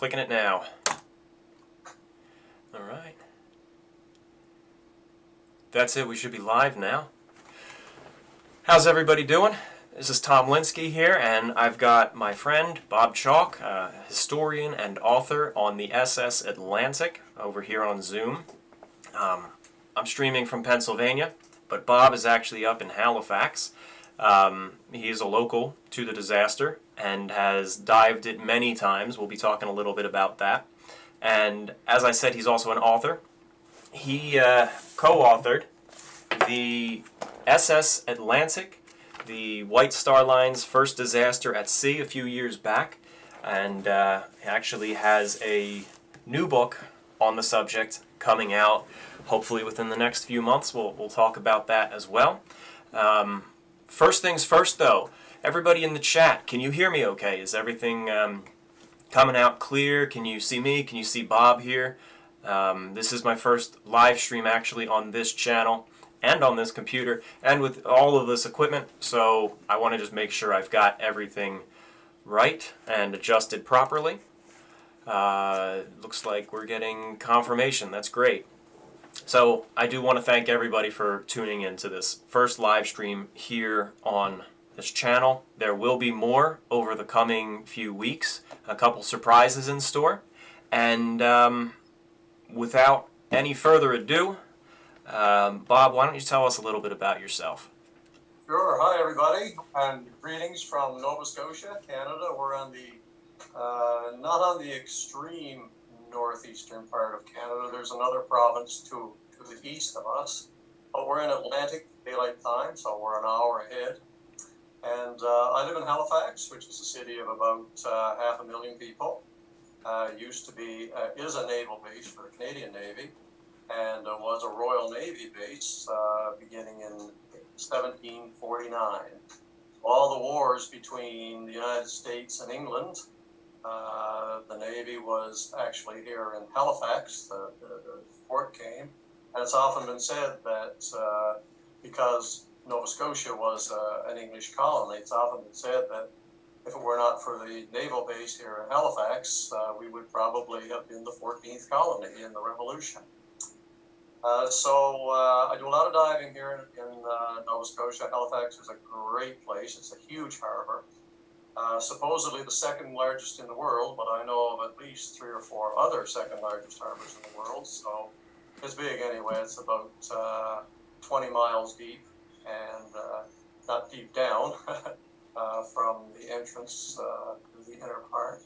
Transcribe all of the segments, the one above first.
clicking it now. Alright. That's it, we should be live now. How's everybody doing? This is Tom Linsky here, and I've got my friend Bob Chaulk, historian and author on the SS Atlantic, over here on Zoom. I'm streaming from Pennsylvania, but Bob is actually up in Halifax. He is a local to the disaster and has dived it many times. We'll be talking a little bit about that. And as I said, he's also an author. He co-authored the SS Atlantic, the White Star Line's first disaster at sea a few years back, and actually has a new book on the subject coming out hopefully within the next few months. We'll talk about that as well. First things first, though, everybody in the chat, can you hear me okay? Is everything coming out clear? Can you see me? Can you see Bob here? This is my first live stream actually on this channel and on this computer and with all of this equipment, so I want to just make sure I've got everything right and adjusted properly. Looks like we're getting confirmation. That's great. So I do want to thank everybody for tuning into this first live stream here on this channel. There will be more over the coming few weeks, a couple surprises in store, and without any further ado, Bob, why don't you tell us a little bit about yourself? Sure. Hi, everybody, and greetings from Nova Scotia, Canada. We're on the not on the extreme northeastern part of Canada. There's another province to the east of us, but we're in Atlantic Daylight Time, so we're an hour ahead. And I live in Halifax, which is a city of about 500,000 people. Used to be, is a naval base for the Canadian Navy, and was a Royal Navy base beginning in 1749. All the wars between the United States and England, the Navy was actually here in Halifax. The fort came, and it's often been said that because Nova Scotia was an English colony, it's often been said that if it were not for the naval base here in Halifax, we would probably have been the 14th colony in the Revolution. So I do a lot of diving here in Nova Scotia. Halifax is a great place. It's a huge harbor. Supposedly the second largest in the world, but I know of at least 3 or 4 other second largest harbors in the world. So it's big anyway. It's about 20 miles deep and not deep down from the entrance to the inner part.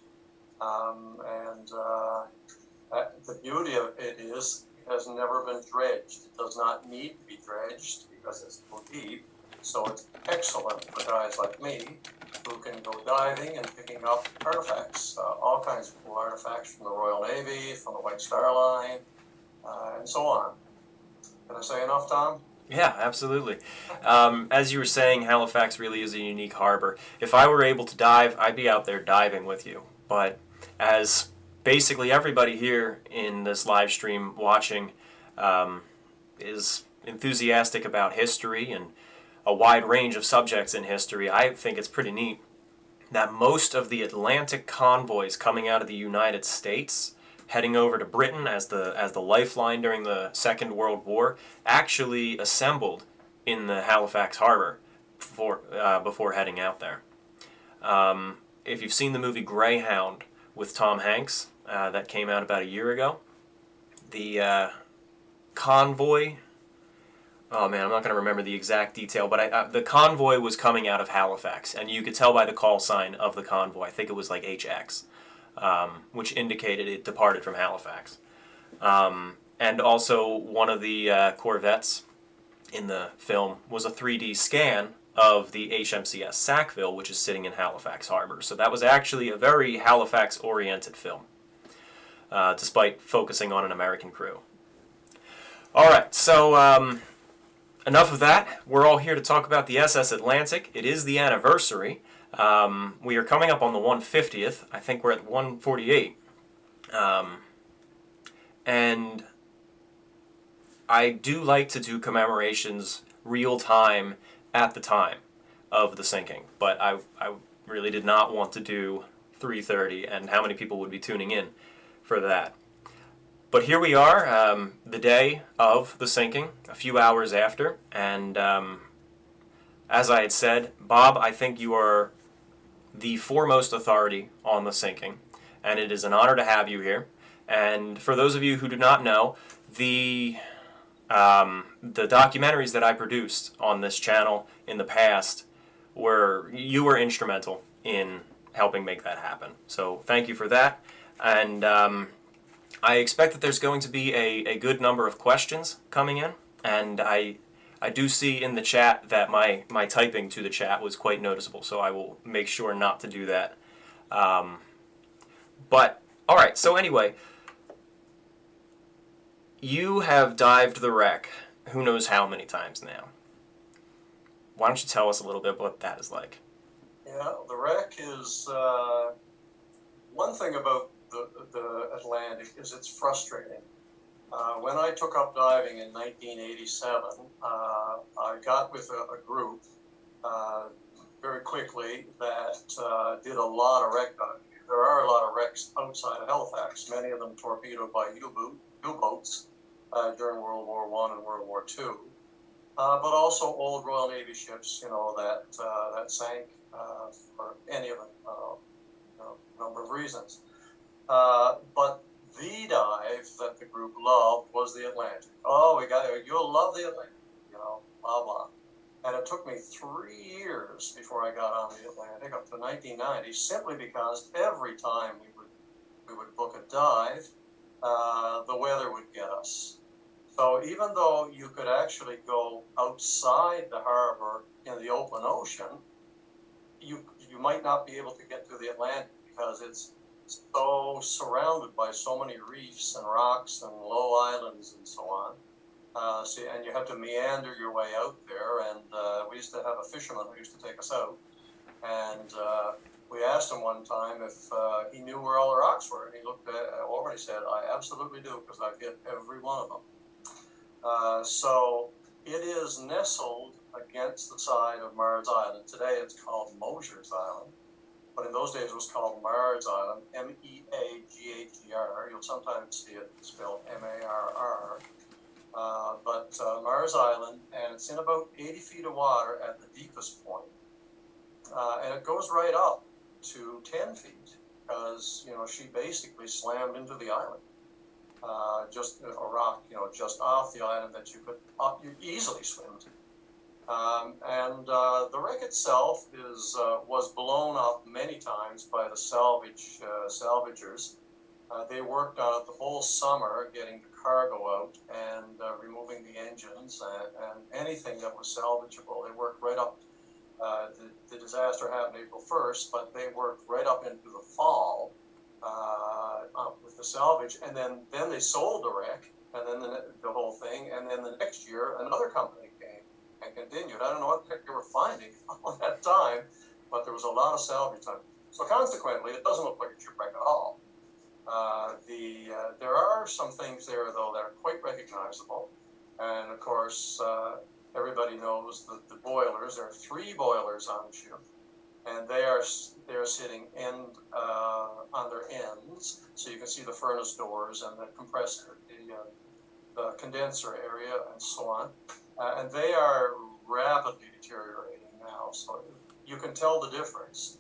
The beauty of it is it has never been dredged. It does not need to be dredged because it's so deep. So it's excellent for guys like me who can go diving and picking up artifacts, all kinds of cool artifacts from the Royal Navy, from the White Star Line, and so on. Can I say enough, Tom? Yeah, absolutely. As you were saying, Halifax really is a unique harbor. If I were able to dive, I'd be out there diving with you. But as basically everybody here in this live stream watching is enthusiastic about history and a wide range of subjects in history, I think it's pretty neat that most of the Atlantic convoys coming out of the United States heading over to Britain as the lifeline during the Second World War actually assembled in the Halifax harbor before heading out there. If you've seen the movie Greyhound with Tom Hanks that came out about a year ago, the convoy, oh man, I'm not going to remember the exact detail, but the convoy was coming out of Halifax, and you could tell by the call sign of the convoy, I think it was like HX, which indicated it departed from Halifax. And also one of the corvettes in the film was a 3D scan of the HMCS Sackville, which is sitting in Halifax Harbor. So that was actually a very Halifax-oriented film, despite focusing on an American crew. Alright, so enough of that. We're all here to talk about the SS Atlantic. It is the anniversary. We are coming up on the 150th. I think we're at 148. And I do like to do commemorations real time at the time of the sinking, but I really did not want to do 3:30, and how many people would be tuning in for that. But here we are, the day of the sinking, a few hours after, and as I had said, Bob, I think you are the foremost authority on the sinking, and it is an honor to have you here. And for those of you who do not know, the documentaries that I produced on this channel in the past you were instrumental in helping make that happen. So thank you for that. And I expect that there's going to be a good number of questions coming in, and I do see in the chat that my typing to the chat was quite noticeable, so I will make sure not to do that. But, alright, so anyway, you have dived the wreck who knows how many times now. Why don't you tell us a little bit what that is like? Yeah, the wreck is, one thing about the Atlantic is it's frustrating. When I took up diving in 1987, I got with a group very quickly that did a lot of wreck diving. There are a lot of wrecks outside of Halifax, many of them torpedoed by U-boats during World War I and World War II, but also old Royal Navy ships, that sank for any of a number of reasons. But the dive that the group loved was the Atlantic. Oh, you'll love the Atlantic, blah, blah. And it took me 3 years before I got on the Atlantic, up to 1990, simply because every time we would book a dive, the weather would get us. So even though you could actually go outside the harbor in the open ocean, you might not be able to get to the Atlantic because it's so surrounded by so many reefs and rocks and low islands and so on. And you have to meander your way out there. And we used to have a fisherman who used to take us out. And we asked him one time if he knew where all the rocks were. And he looked over and he said, "I absolutely do, because I've hit every one of them." So it is nestled against the side of Mars Island. Today it's called Mosher's Island. But in those days it was called Mars Island, M-E-A-G-H-E-R. You'll sometimes see it spelled M-A-R-R. But Mars Island, and it's in about 80 feet of water at the deepest point. And it goes right up to 10 feet because, she basically slammed into the island. Just a rock, just off the island that you could easily swim to. And the wreck itself was blown up many times by the salvagers. They worked on it the whole summer, getting the cargo out and removing the engines and anything that was salvageable. They worked right up. The disaster happened April 1st, but they worked right up into the fall with the salvage, and then they sold the wreck, and then the whole thing, and then the next year another company came and continued. I don't know what the heck they were finding all that time, but there was a lot of salvage time. So consequently, it doesn't look like a shipwreck at all. There are some things there, though, that are quite recognizable. And of course, everybody knows the boilers. There are 3 boilers on the ship, and they're sitting on their ends, so you can see the furnace doors and the compressor, the condenser area, and so on. And they are rapidly deteriorating now, so you can tell the difference.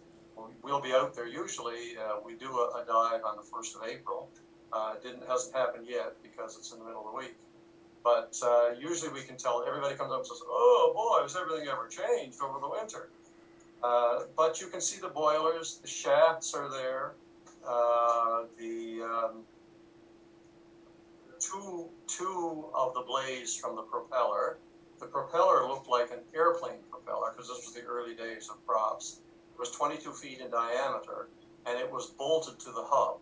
We'll be out there usually. We do a dive on the 1st of April. Hasn't happened yet because it's in the middle of the week. But usually we can tell. Everybody comes up and says, "Oh boy, has everything ever changed over the winter?" But you can see the boilers. The shafts are there. Two of the blades from the propeller. The propeller looked like an airplane propeller because this was the early days of props. It was 22 feet in diameter, and it was bolted to the hub.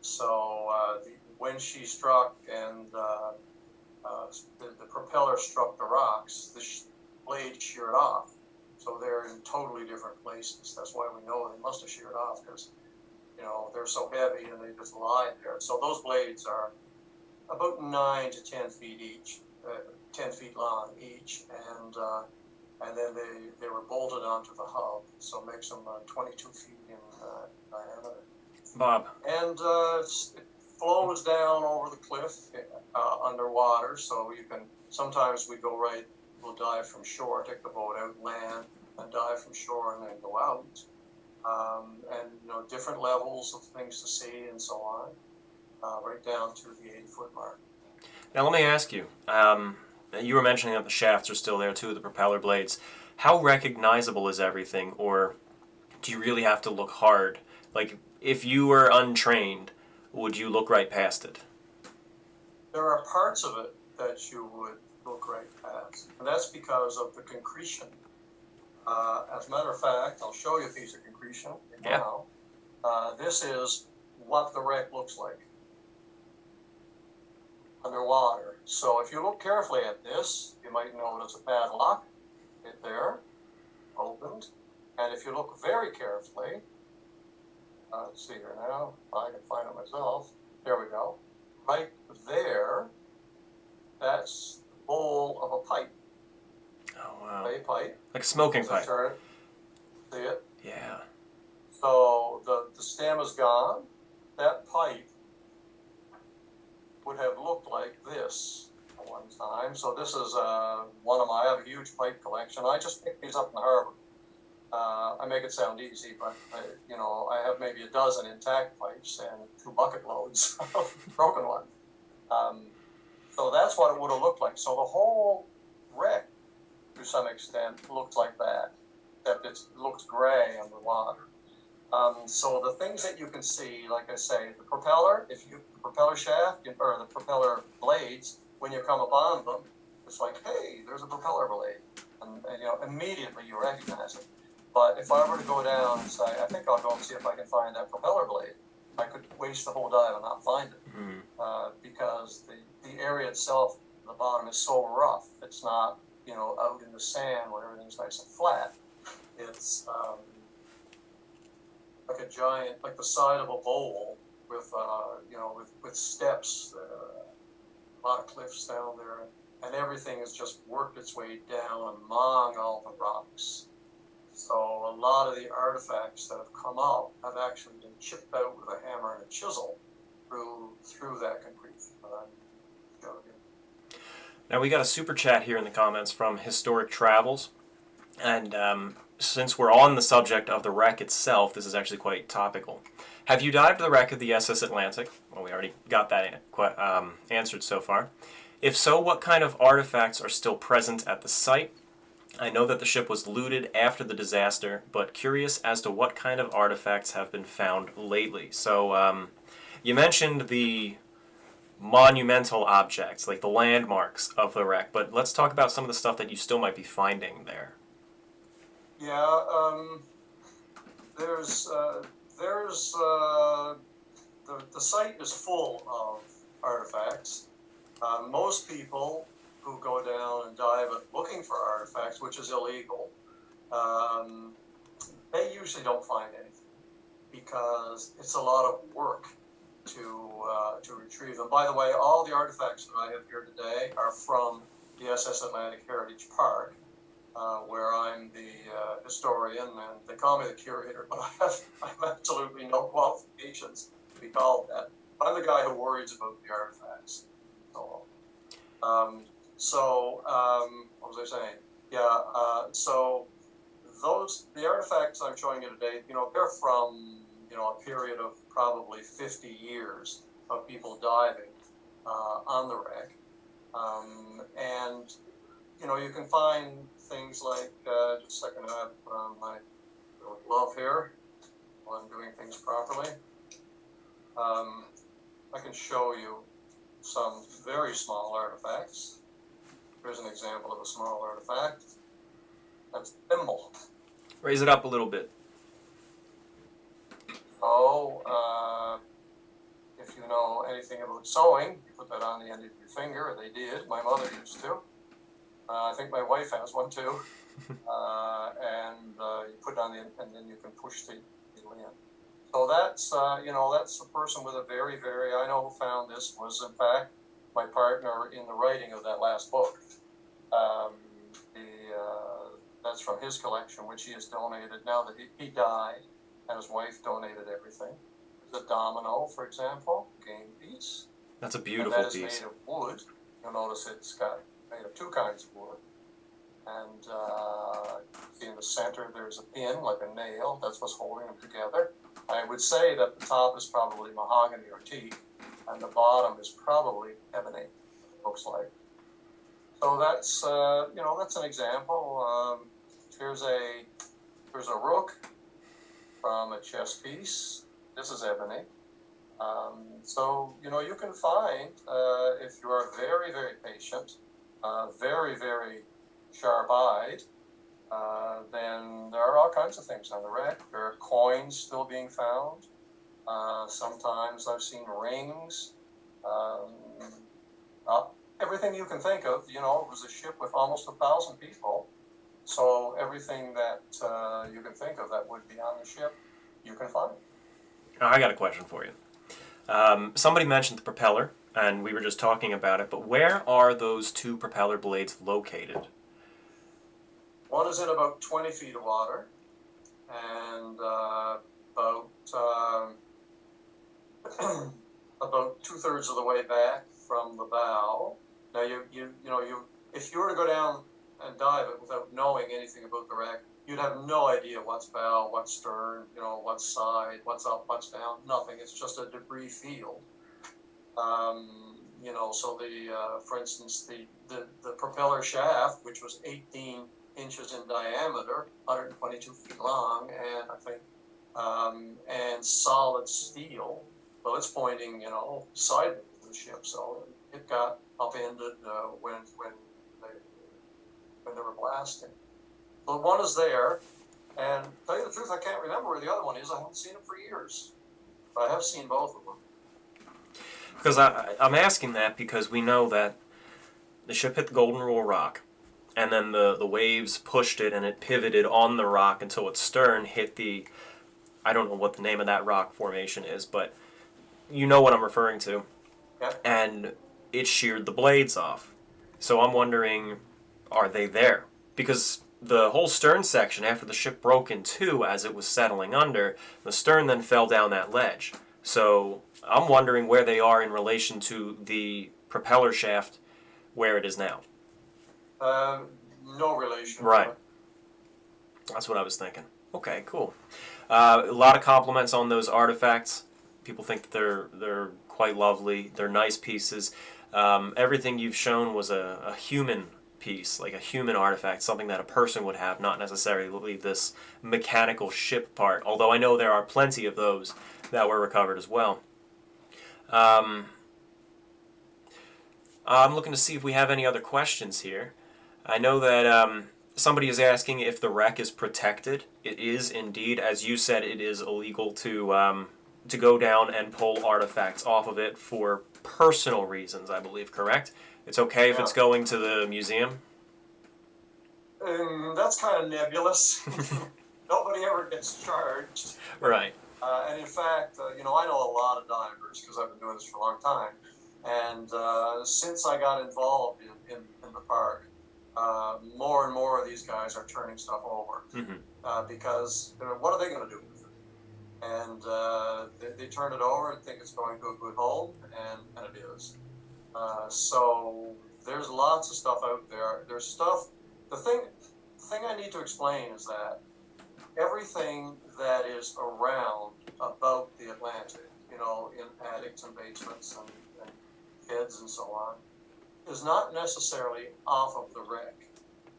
So when she struck and the propeller struck the rocks, the blade sheared off. So they're in totally different places. That's why we know they must have sheared off, because they're so heavy and they just lie there. So those blades are about 9 to 10 feet each, 10 feet long each, and then they were bolted onto the hub, so it makes them 22 feet in diameter. Bob. And it flows down over the cliff underwater, so you can, sometimes we'll dive from shore, take the boat out, land, and dive from shore and then go out. And, different levels of things to see and so on, right down to the 80-foot mark. Now let me ask you, you were mentioning that the shafts are still there too, the propeller blades. How recognizable is everything, or do you really have to look hard? Like, if you were untrained, would you look right past it? There are parts of it that you would look right past, and that's because of the concretion. As a matter of fact, I'll show you a piece of concretion now. This is what the wreck looks like underwater. So if you look carefully at this, you might notice a padlock right there, opened. And if you look very carefully, let's see here now, if I can find it myself. There we go. Right there, that's the bowl of a pipe. Oh, wow. A pipe. Like a smoking As I pipe. turn it, see it? Yeah. So the stem is gone. That pipe would have looked like this at one time. So this is I have a huge pipe collection. I just picked these up in the harbor. I make it sound easy, but I have maybe a dozen intact pipes and 2 bucket loads of broken ones. So that's what it would have looked like. So the whole wreck, to some extent, looks like that, except it looks gray underwater. So the things that you can see, like I say, the propeller, the propeller shaft or the propeller blades, when you come upon them, it's like, hey, there's a propeller blade, and immediately you recognize it. But if I were to go down and say, I think I'll go and see if I can find that propeller blade, I could waste the whole dive and not find it, because the area itself, the bottom is so rough. It's not out in the sand where everything's nice and flat. It's like a giant, like the side of a bowl with with steps, a lot of cliffs down there, and everything has just worked its way down among all the rocks. So a lot of the artifacts that have come out have actually been chipped out with a hammer and a chisel through that concrete. Now we got a super chat here in the comments from Historic Travels, and since we're on the subject of the wreck itself, this is actually quite topical. Have you dived the wreck of the SS Atlantic? Well, we already got that answered so far. If so, what kind of artifacts are still present at the site? I know that the ship was looted after the disaster, but curious as to what kind of artifacts have been found lately. So, you mentioned the monumental objects, like the landmarks of the wreck, but let's talk about some of the stuff that you still might be finding there. Yeah, there's the site is full of artifacts. Most people who go down and dive looking for artifacts, which is illegal, they usually don't find anything because it's a lot of work to retrieve them. By the way, all the artifacts that I have here today are from the SS Atlantic Heritage Park, where I'm the historian, and they call me the curator, but I have absolutely no qualifications to be called that. I'm the guy who worries about the artifacts. What was I saying? Yeah, so the artifacts I'm showing you today, they're from, a period of probably 50 years of people diving on the wreck. And, you can find things like, just a second, I have to put on my little glove here while I'm doing things properly. I can show you some very small artifacts. Here's an example of a small artifact. That's a thimble. Raise it up a little bit. So, if you know anything about sewing, you put that on the end of your finger. They did. My mother used to. I think my wife has one too. And you put it on the end, and then you can push the needle in. So that's that's a person with a very, very. I know who found this was in fact my partner in the writing of that last book. That's from his collection, which he has donated now that he died. and his wife donated everything. There's a domino, for example, game piece. That's a And beautiful that is piece. made of wood. You'll notice it's got made of two kinds of wood. And see in the center there's a pin, like a nail. That's what's holding them together. I would say that the top is probably mahogany or teak, and the bottom is probably ebony, it looks like. So that's that's an example. Here's a rook from a chess piece. This is ebony. So you can find if you are very, very patient, very, very sharp-eyed, then there are all kinds of things on the wreck. There are coins still being found. Sometimes I've seen rings. Everything you can think of. It was a ship with almost 1,000 people. So everything that you can think of that would be on the ship, you can find. I got a question for you. Somebody mentioned the propeller, and we were just talking about it, but where are those two propeller blades located? One is in about 20 feet of water, and about about 2/3 of the way back from the bow. Now if you were to go down and dive it without knowing anything about the wreck, you'd have no idea what's bow, what's stern, what's side, what's up, what's down. Nothing. It's just a debris field. So for instance, the propeller shaft, which was 18 inches in diameter, 122 feet long, and I think, and solid steel. Well, it's pointing, sideways to the ship, so it got upended when they were blasting. So one is there, and to tell you the truth, I can't remember where the other one is. I haven't seen it for years, but I have seen both of them. Because I'm asking that because we know that the ship hit the Golden Rule Rock, and then the waves pushed it, and it pivoted on the rock until its stern hit the, I don't know what the name of that rock formation is, but you know what I'm referring to. Yeah. And it sheared the blades off. So I'm wondering, are they there? Because the whole stern section, after the ship broke in two as it was settling under, the stern then fell down that ledge. So I'm wondering where they are in relation to the propeller shaft where it is now. No relation. Right. That's what I was thinking. Okay, cool. A lot of compliments on those artifacts. People think that they're quite lovely. They're nice pieces. Everything you've shown was a human piece, like a human artifact, something that a person would have, not necessarily this mechanical ship part, although I know there are plenty of those that were recovered as well. I'm looking to see if we have any other questions here. I know that somebody is asking if the wreck is protected. It is indeed. As you said, it is illegal to go down and pull artifacts off of it for personal reasons, I believe, correct? It's okay if it's going to the museum? That's kind of nebulous. Nobody ever gets charged. Right. And in fact, I know a lot of divers because I've been doing this for a long time. And since I got involved in the park, more and more of these guys are turning stuff over. Mm-hmm. Because what are they going to do with it? And they turn it over and think it's going to a good home, and it is. So there's lots of stuff out there. There's stuff. The thing I need to explain is that everything that is around about the Atlantic, in attics and basements and beds and so on, is not necessarily off of the wreck.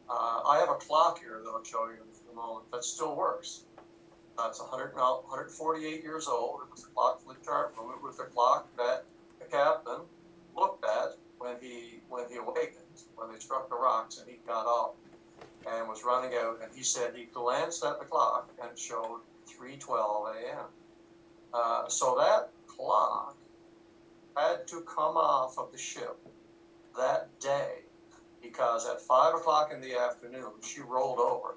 I have a clock here that I'll show you in a moment that still works. It's 148 years old. It was a clock from the chart room. It was the clock that the captain looked at when he awakened, when they struck the rocks, and he got up and was running out, and he said he glanced at the clock and it showed 3:12 a.m. So that clock had to come off of the ship that day because at 5 o'clock in the afternoon she rolled over.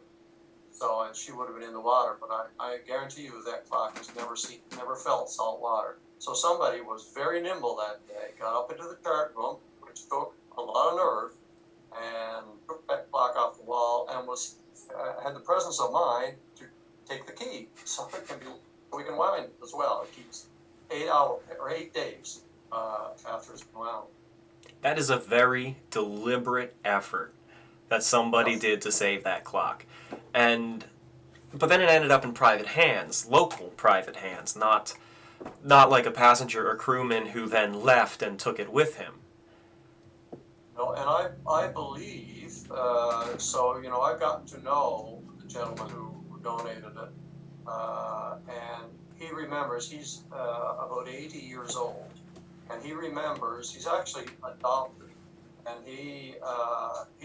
So, and she would have been in the water, but I guarantee you that clock has never felt salt water. So somebody was very nimble that day, got up into the chart room, which took a lot of nerve, and took that clock off the wall and had the presence of mind to take the key, so we can wind it as well. It keeps 8 hours or 8 days after it's been wound. That is a very deliberate effort that somebody Yes. did to save that clock. But then it ended up in private hands, local private hands, not like a passenger or crewman who then left and took it with him. No, and I believe, so, I've gotten to know the gentleman who donated it, and he remembers, he's about 80 years old, and he remembers, he's actually adopted, and he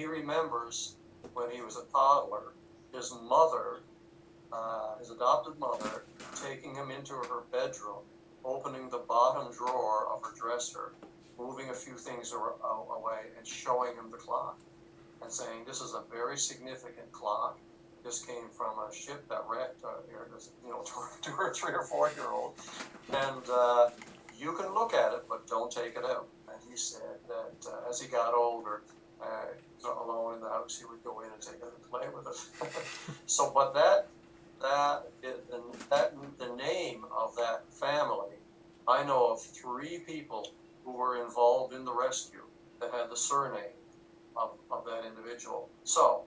remembers when he was a toddler, his mother, his adopted mother, taking him into her bedroom, opening the bottom drawer of her dresser, moving a few things away, and showing him the clock, and saying, "This is a very significant clock. This came from a ship that wrecked, to a 3 or 4 year old, and you can look at it, but don't take it out." And he said that as he got older, alone in the house, he would go in and take it and play with it. So, but the name of that family, I know of 3 people who were involved in the rescue that had the surname of that individual. So,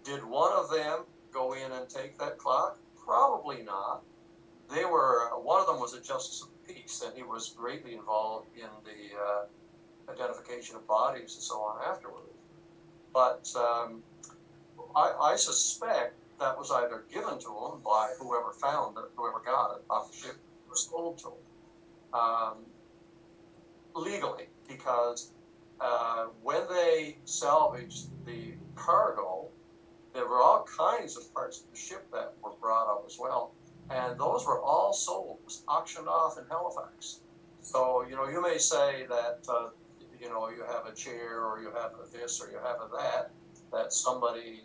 did one of them go in and take that clock? Probably not. One of them was a justice of the peace, and he was greatly involved in the identification of bodies and so on afterwards. But I suspect that was either given to him by whoever got it off the ship, or sold to him legally, because when they salvaged the cargo, there were all kinds of parts of the ship that were brought up as well, and those were all sold, auctioned off in Halifax. So, you may say that, you have a chair, or you have a this, or you have a that somebody,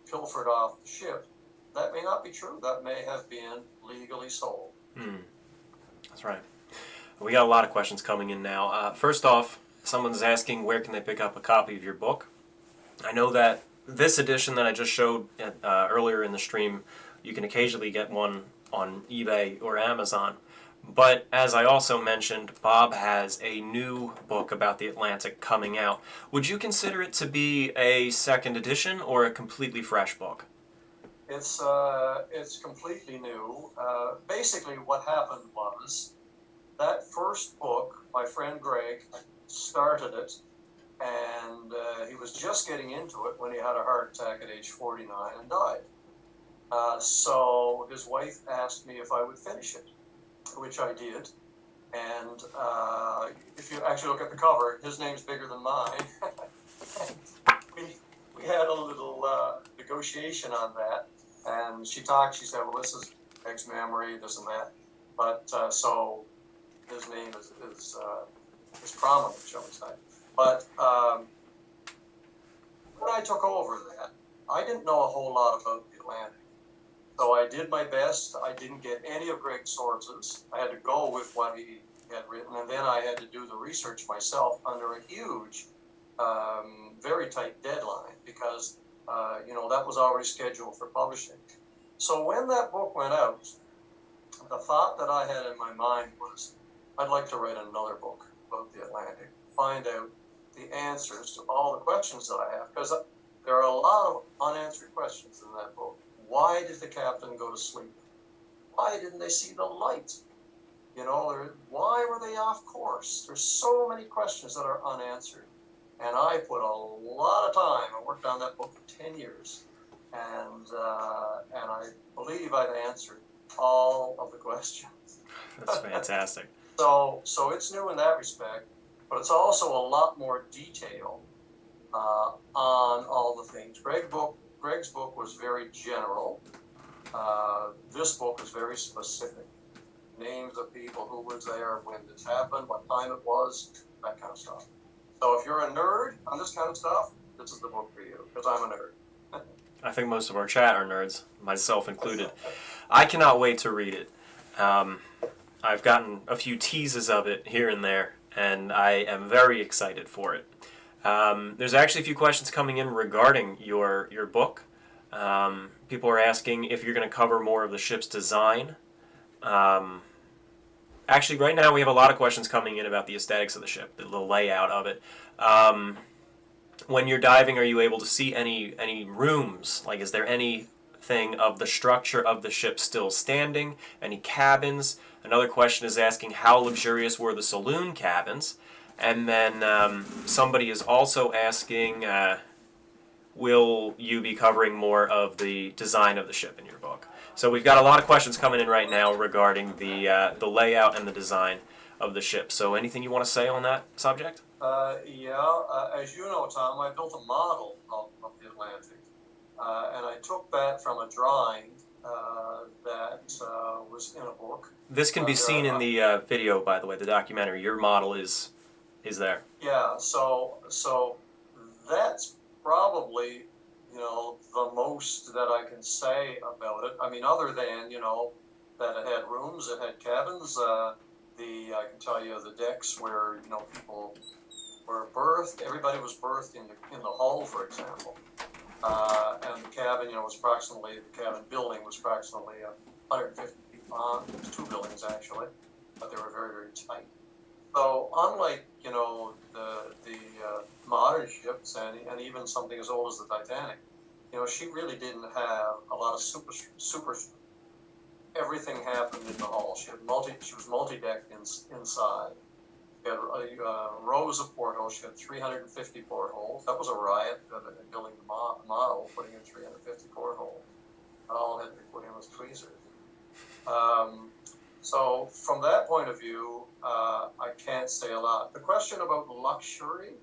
pilfered off the ship. That may not be true. That may have been legally sold. That's right. We got a lot of questions coming in now. First off, someone's asking where can they pick up a copy of your book. I know that this edition that I just showed earlier in the stream, you can occasionally get one on eBay or Amazon. But as I also mentioned, Bob has a new book about the Atlantic coming out. Would you consider it to be a second edition or a completely fresh book? It's completely new. Basically, what happened was that first book, my friend Greg started it, and he was just getting into it when he had a heart attack at age 49 and died. So his wife asked me if I would finish it, which I did. And if you actually look at the cover, his name's bigger than mine. we had a little negotiation on that, and she said, well, this is Greg's memory, this and that. But so his name is prominent, shall we say. But when I took over that, I didn't know a whole lot about the Atlantic. So I did my best. I didn't get any of Greg's sources. I had to go with what he had written, and then I had to do the research myself under a huge, very tight deadline, because that was already scheduled for publishing. So when that book went out, the thought that I had in my mind was, I'd like to write another book about the Atlantic, find out the answers to all the questions that I have, because there are a lot of unanswered questions in that book. Why did the captain go to sleep? Why didn't they see the light? Why were they off course? There's so many questions that are unanswered. And I put a lot of time. I worked on that book for 10 years. And I believe I've answered all of the questions. That's fantastic. So it's new in that respect, but it's also a lot more detail on all the things. Greg's book was very general. This book is very specific. Names of people, who was there when this happened, what time it was, that kind of stuff. So if you're a nerd on this kind of stuff, this is the book for you, because I'm a nerd. I think most of our chat are nerds, myself included. I cannot wait to read it. I've gotten a few teases of it here and there, and I am very excited for it. There's actually a few questions coming in regarding your book. People are asking if you're going to cover more of the ship's design. Actually, right now we have a lot of questions coming in about the aesthetics of the ship, the layout of it. When you're diving, are you able to see any rooms? Like, is there anything of the structure of the ship still standing? Any cabins? Another question is asking how luxurious were the saloon cabins? And then somebody is also asking, will you be covering more of the design of the ship in your book? So we've got a lot of questions coming in right now regarding the layout and the design of the ship. So anything you want to say on that subject? As you know, Tom, I built a model of the Atlantic, and I took that from a drawing that was in a book. This can be seen in the video, by the way, the documentary. Your model is there. Yeah, so that's probably, you know, the most that I can say about it. I mean, other than, you know, that it had rooms, it had cabins. I can tell you the decks where, you know, people were birthed. Everybody was birthed in the hull, for example. And the cabin, you know, the cabin building was approximately 150 feet long. It was two buildings actually, but they were very, very tight. So unlike, you know, the modern ships and even something as old as the Titanic, you know, she really didn't have a lot of super. Everything happened in the hull. She was multi-decked inside. She had rows of portholes. She had 350 portholes. That was a riot building the model, putting in 350 portholes. All had to be put in with tweezers. So from that point of view, I can't say a lot. The question about luxury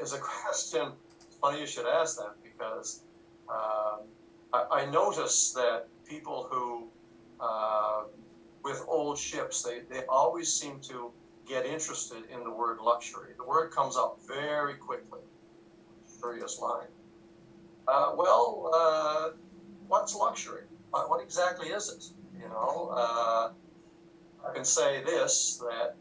is a question. It's funny you should ask that because I notice that people who with old ships, they always seem to get interested in the word luxury. The word comes up very quickly. Curious line. What's luxury? What exactly is it? You know, I can say this, that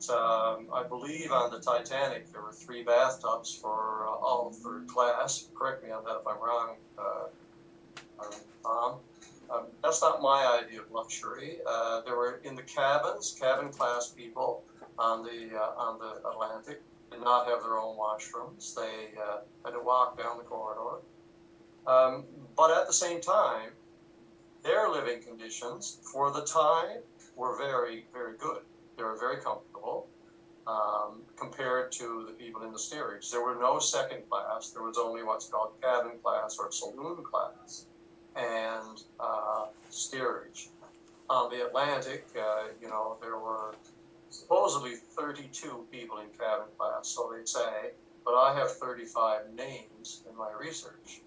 I believe on the Titanic there were 3 bathtubs for all of third class. Correct me on that if I'm wrong, Tom. That's not my idea of luxury. There were in the cabins, cabin class people on the Atlantic did not have their own washrooms. They had to walk down the corridor. But at the same time, their living conditions for the time were very, very good. They were very comfortable compared to the people in the steerage. There were no second class. There was only what's called cabin class or saloon class and steerage. On the Atlantic, you know, there were supposedly 32 people in cabin class, so they'd say, but I have 35 names in my research.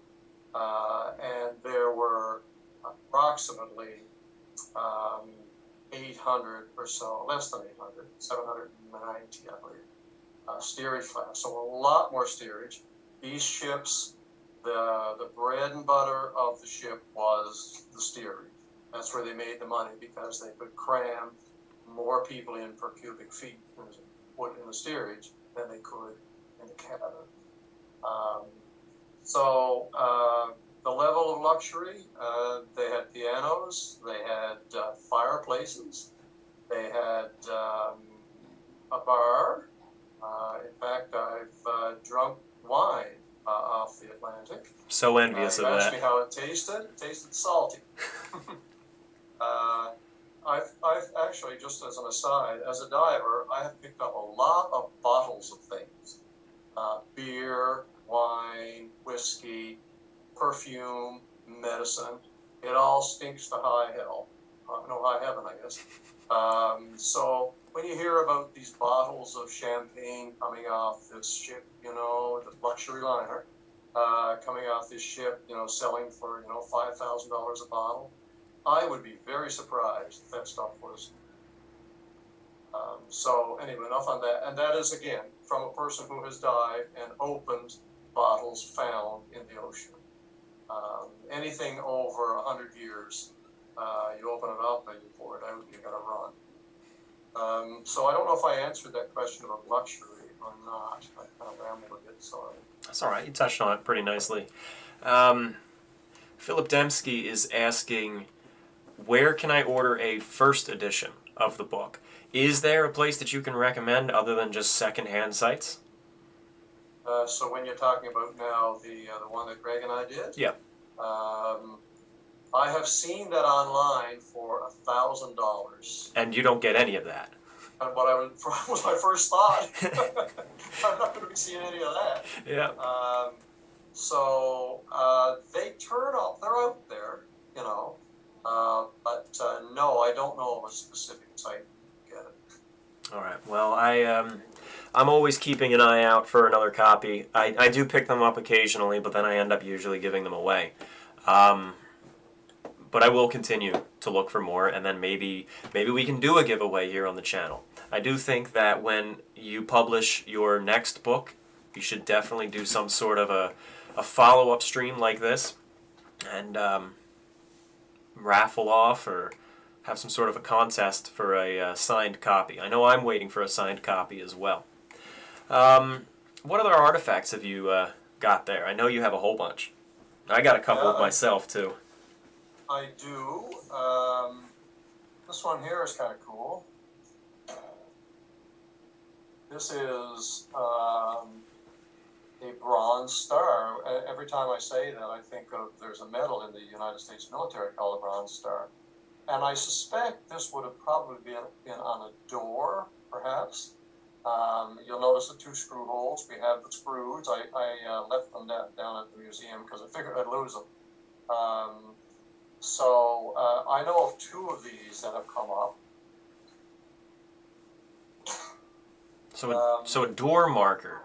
And there were approximately 800 or so, less than 800, 790, I believe, steerage class. So a lot more steerage. These ships, the bread and butter of the ship was the steerage. That's where they made the money because they could cram more people in per cubic feet in the steerage than they could in the cabin. The level of luxury, they had pianos, they had fireplaces, they had a bar. In fact, I've drunk wine off the Atlantic. So envious of that. You asked me how it tasted. It tasted salty. I've actually, just as an aside, as a diver, I have picked up a lot of bottles of things. Beer, wine, whiskey, perfume, medicine. It all stinks to high hell. No, high heaven, I guess. So when you hear about these bottles of champagne coming off this ship, you know, the luxury liner, coming off this ship, you know, selling for, you know, $5,000 a bottle, I would be very surprised if that stuff was. So anyway, enough on that. And that is, again, from a person who has dived and opened bottles found in the ocean. Anything over 100 years, you open it up and you pour it out, you gotta run. So I don't know if I answered that question about luxury or not. I kind of rambled a bit, sorry. That's all right. You touched on it pretty nicely. Philip Dembski is asking, where can I order a first edition of the book? Is there a place that you can recommend other than just secondhand sites? So when you're talking about now the one that Greg and I did, Yeah. I have seen that online for $1,000. And you don't get any of that. And what was my first thought. I'm not going to be seeing any of that. Yeah. So they turn up. They're out there, you know. But no, I don't know of a specific site to get it. All right. Well, I'm always keeping an eye out for another copy. I do pick them up occasionally, but then I end up usually giving them away. But I will continue to look for more, and then maybe we can do a giveaway here on the channel. I do think that when you publish your next book, you should definitely do some sort of a follow-up stream like this, and raffle off or have some sort of a contest for a signed copy. I know I'm waiting for a signed copy as well. What other artifacts have you got there? I know you have a whole bunch. I got a couple of myself too. I do. This one here is kind of cool. This is a Bronze Star. Every time I say that, I think of there's a medal in the United States military called a Bronze Star. And I suspect this would have probably been on a door, perhaps. You'll notice the 2 screw holes. We have the screws. I left them down at the museum because I figured I'd lose them. So I know of 2 of these that have come up. So a door marker.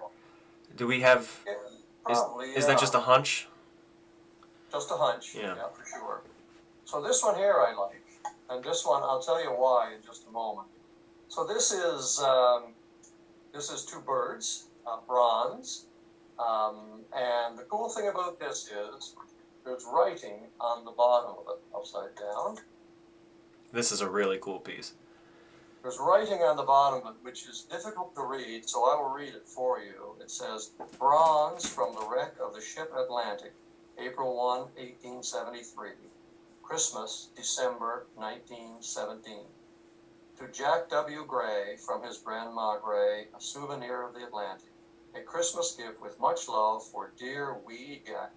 Do we have? Probably, is that just a hunch? Just a hunch. Yeah, for sure. So this one here I like, and this one I'll tell you why in just a moment. So this is 2 birds, bronze, and the cool thing about this is there's writing on the bottom of it, upside down. This is a really cool piece. There's writing on the bottom of it, which is difficult to read, so I will read it for you. It says, "Bronze from the wreck of the ship Atlantic, April 1, 1873. Christmas, December 1917. To Jack W. Gray, from his Grandma Gray, a souvenir of the Atlantic. A Christmas gift with much love for dear wee Jack.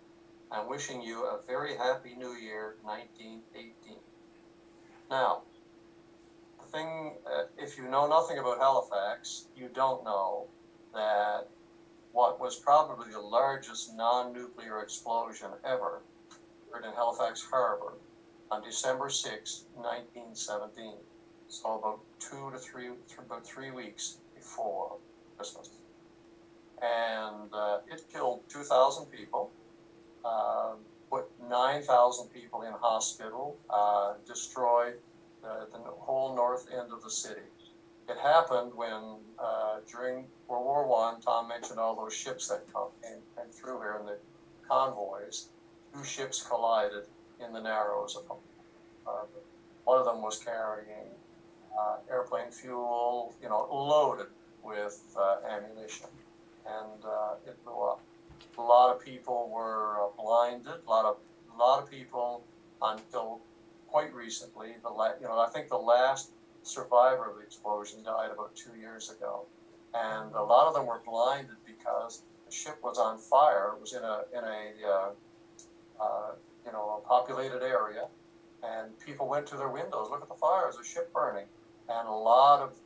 I'm wishing you a very happy New Year, 1918. Now, the thing, if you know nothing about Halifax, you don't know that what was probably the largest non-nuclear explosion ever occurred in Halifax Harbor on December 6, 1917. So about 3 weeks before Christmas. And it killed 2,000 people, put 9,000 people in hospital, destroyed the whole north end of the city. It happened when, during World War I, Tom mentioned all those ships that came through here in the convoys. 2 ships collided in the Narrows of Harbor. One of them was carrying airplane fuel, loaded with ammunition, and it blew up. A lot of people were blinded. A lot of people, until quite recently, I think the last survivor of the explosion died about 2 years ago, and a lot of them were blinded because the ship was on fire. It was in a populated area, and people went to their windows. Look at the fire! There's a ship burning, and a lot of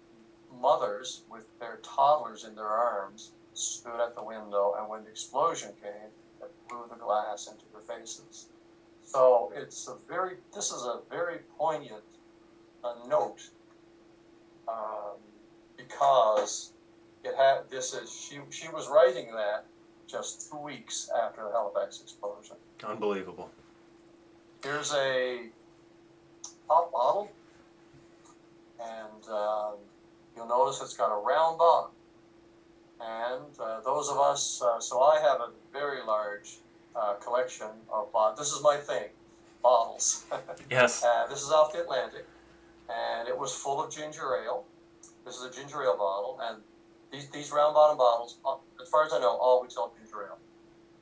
mothers with their toddlers in their arms stood at the window, and when the explosion came, it blew the glass into their faces. So this is a very poignant note, because she was writing that just 2 weeks after the Halifax explosion. Unbelievable. Here's a pop bottle, and you'll notice it's got a round bottom. And those of us, so I have a very large collection of bottles. This is my thing, bottles. Yes. This is off the Atlantic, and it was full of ginger ale. This is a ginger ale bottle, and these round bottom bottles, as far as I know, always sell ginger ale.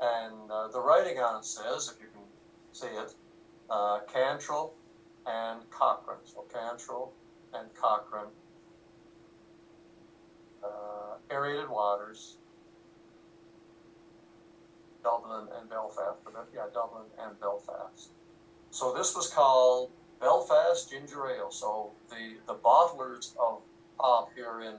And the writing on it says, if you can see it, Cantrell and Cochrane. So Cantrell and Cochrane, aerated waters, Dublin and Belfast, Dublin and Belfast. So this was called Belfast Ginger Ale. So the bottlers of pop here in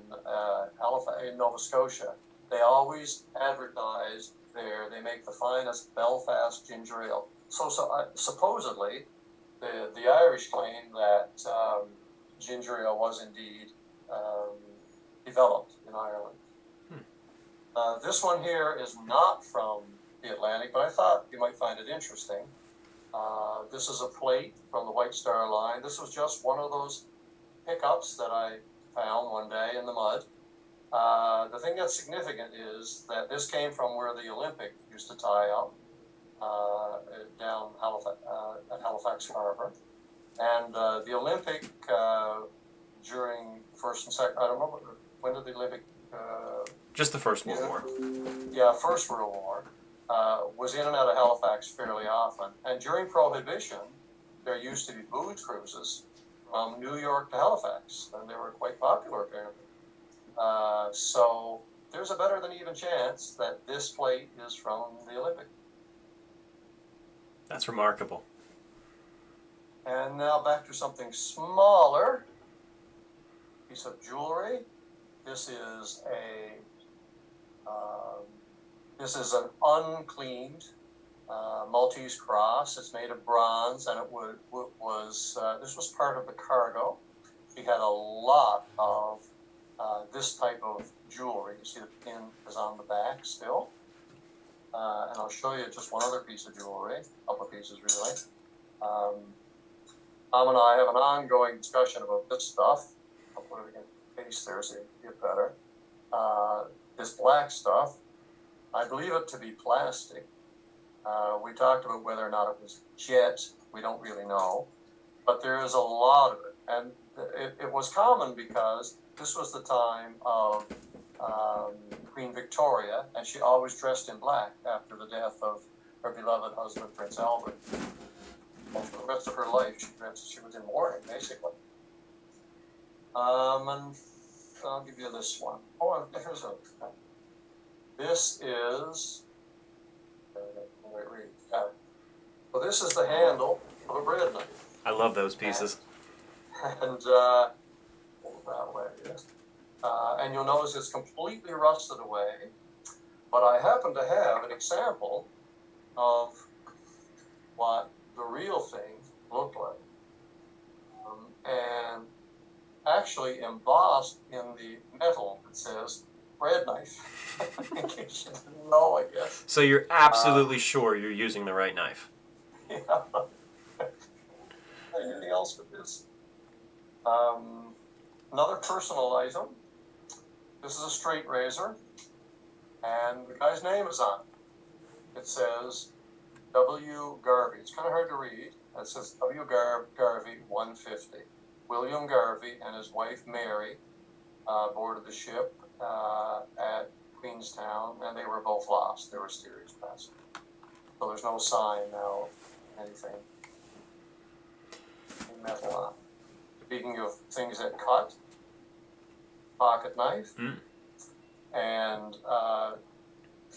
Halifax, in Nova Scotia, they always advertise they make the finest Belfast ginger ale. So supposedly, the Irish claim that ginger ale was indeed developed in Ireland. This one here is not from the Atlantic, but I thought you might find it interesting. This is a plate from the White Star Line. This was just one of those pickups that I found one day in the mud. The thing that's significant is that this came from where the Olympic used to tie up down at Halifax Harbor. And the Olympic, during First and Second, I don't know, when did the Olympic... Just the First World War. Yeah, First World War. Was in and out of Halifax fairly often. And during Prohibition, there used to be booze cruises from New York to Halifax, and they were quite popular apparently. So there's a better than even chance that this plate is from the Olympic. That's remarkable. And now back to something smaller. Piece of jewelry. This is an uncleaned Maltese cross. It's made of bronze, and this was part of the cargo. He had a lot of this type of jewelry. You see the pin is on the back still. And I'll show you just one other piece of jewelry, a couple of pieces really. Tom and I have an ongoing discussion about this stuff. I'll put it in case there so you can get better. This black stuff, I believe it to be plastic. We talked about whether or not it was jet. We don't really know. But there is a lot of it. And it was common because this was the time of Queen Victoria, and she always dressed in black after the death of her beloved husband, Prince Albert. And for the rest of her life, she was in mourning, basically. And I'll give you this one. Oh, here's a... This is... So this is the handle of a bread knife. I love those pieces. And that way, yes. And you'll notice it's completely rusted away. But I happen to have an example of what the real thing looked like. And actually embossed in the metal, it says bread knife. In case you didn't know, I guess. So you're absolutely sure you're using the right knife? Yeah. Anything else with this? Another personal item. This is a straight razor, and the guy's name is on it. It says W. Garvey. It's kind of hard to read. It says W. Garvey 150. William Garvey and his wife Mary boarded the ship at Queenstown, and they were both lost. They were steerage passengers. So there's no sign now of anything in metal on. Speaking of things that cut, pocket knife. And,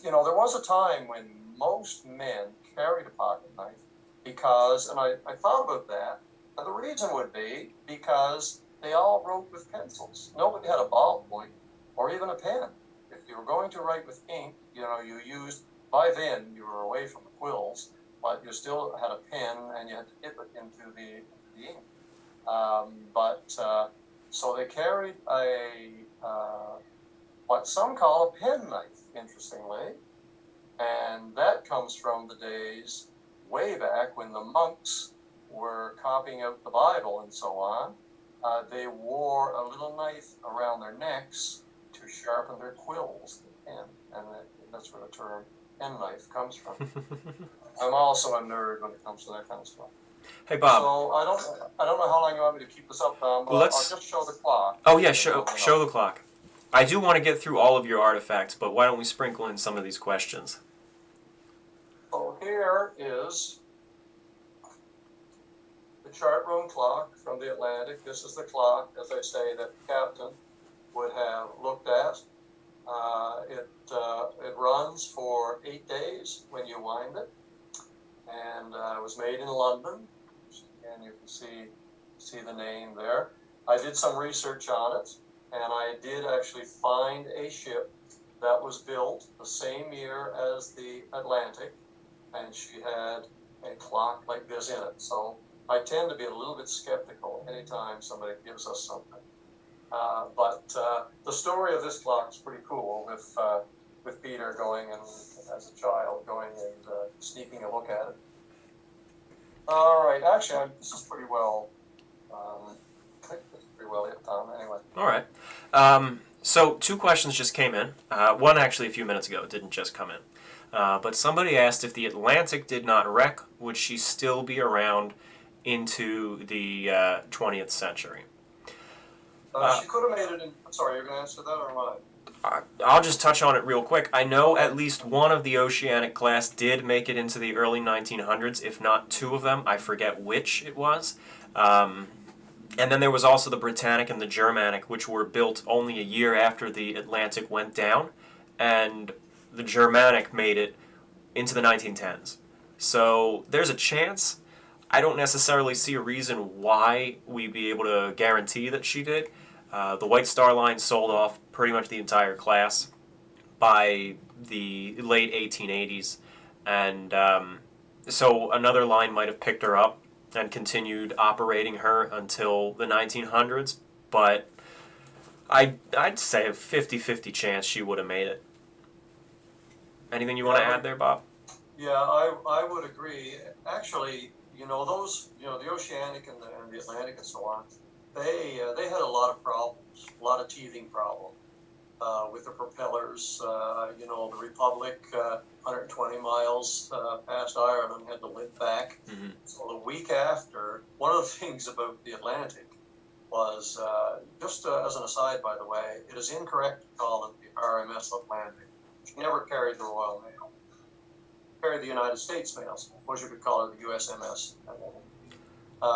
there was a time when most men carried a pocket knife because, and I thought about that, and the reason would be because they all wrote with pencils. Nobody had a ballpoint or even a pen. If you were going to write with ink, you used, by then you were away from the quills, but you still had a pen and you had to dip it into the ink. So they carried what some call a pen knife, interestingly, and that comes from the days way back when the monks were copying out the Bible and so on. They wore a little knife around their necks to sharpen their quills, the pen, and that's where the term pen knife comes from. I'm also a nerd when it comes to that kind of stuff. Hey, Bob. So I don't know how long you want me to keep this up, Tom. Well, I'll just show the clock. Oh yeah, show the clock. I do want to get through all of your artifacts, but why don't we sprinkle in some of these questions? So here is chart room clock from the Atlantic. This is the clock, as I say, that the captain would have looked at. It runs for 8 days when you wind it, and it was made in London, and you can see the name there. I did some research on it, and I did actually find a ship that was built the same year as the Atlantic, and she had a clock like this in it. So I tend to be a little bit skeptical anytime somebody gives us something. But the story of this clock is pretty cool, with Peter going and, as a child, going and sneaking a look at it. All right, actually, this is pretty well. I think this is pretty well it, Tom. Anyway. All right. So 2 questions just came in. One actually a few minutes ago. It didn't just come in. But somebody asked if the Atlantic did not wreck, would she still be around into the 20th century? She could have made it in. Sorry, you're going to answer that or what? I'll just touch on it real quick. I know at least one of the Oceanic class did make it into the early 1900s, if not 2 of them. I forget which it was. And then there was also the Britannic and the Germanic, which were built only a year after the Atlantic went down. And the Germanic made it into the 1910s. So there's a chance. I don't necessarily see a reason why we'd be able to guarantee that she did. The White Star Line sold off pretty much the entire class by the late 1880s, and so another line might have picked her up and continued operating her until the 1900s, but I'd say a 50-50 chance she would have made it. Anything you want to add there, Bob? Yeah, I would agree. Actually, the Oceanic and the Atlantic and so on, they had a lot of problems, a lot of teething problems with the propellers. The Republic, 120 miles past Ireland, had to limp back. Mm-hmm. So the week after, one of the things about the Atlantic was, just as an aside, by the way, it is incorrect to call it the RMS Atlantic. She never carried the Royal Mail. Carried the United States mail. Suppose you could call it the USMS.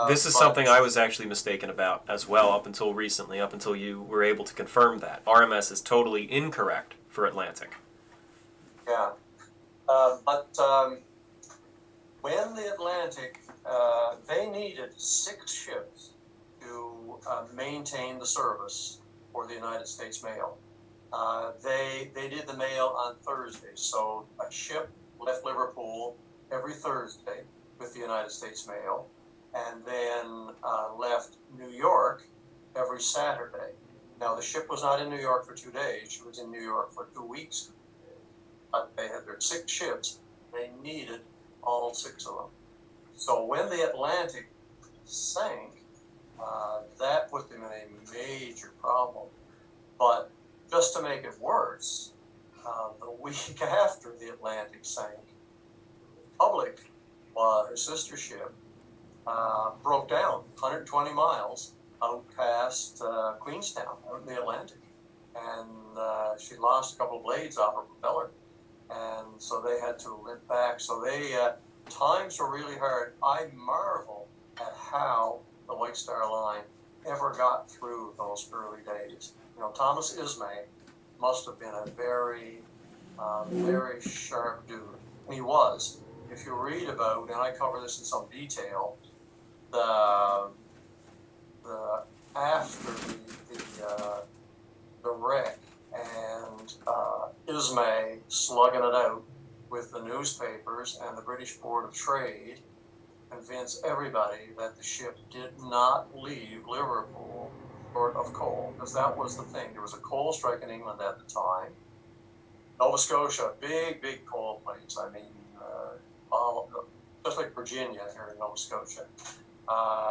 This is something I was actually mistaken about as well up until recently, up until you were able to confirm that. RMS is totally incorrect for Atlantic. Yeah. But when the Atlantic, they needed 6 ships to maintain the service for the United States mail. They did the mail on Thursdays, so a ship left Liverpool every Thursday with the United States mail, and then left New York every Saturday. Now, the ship was not in New York for 2 days. She was in New York for 2 weeks. But they had their 6 ships. They needed all 6 of them. So when the Atlantic sank, that put them in a major problem. But just to make it worse, the week after the Atlantic sank, Republic, her sister ship, broke down 120 miles out past Queenstown, out in the Atlantic. And she lost a couple of blades off her propeller. And so they had to limp back. So times were really hard. I marvel at how the White Star Line ever got through those early days. Thomas Ismay must have been a very, very sharp dude. And he was. If you read about, and I cover this in some detail, after the wreck and Ismay slugging it out with the newspapers and the British Board of Trade, convinced everybody that the ship did not leave Liverpool short of coal, because that was the thing. There was a coal strike in England at the time. Nova Scotia, big coal place. I mean, just like Virginia here in Nova Scotia.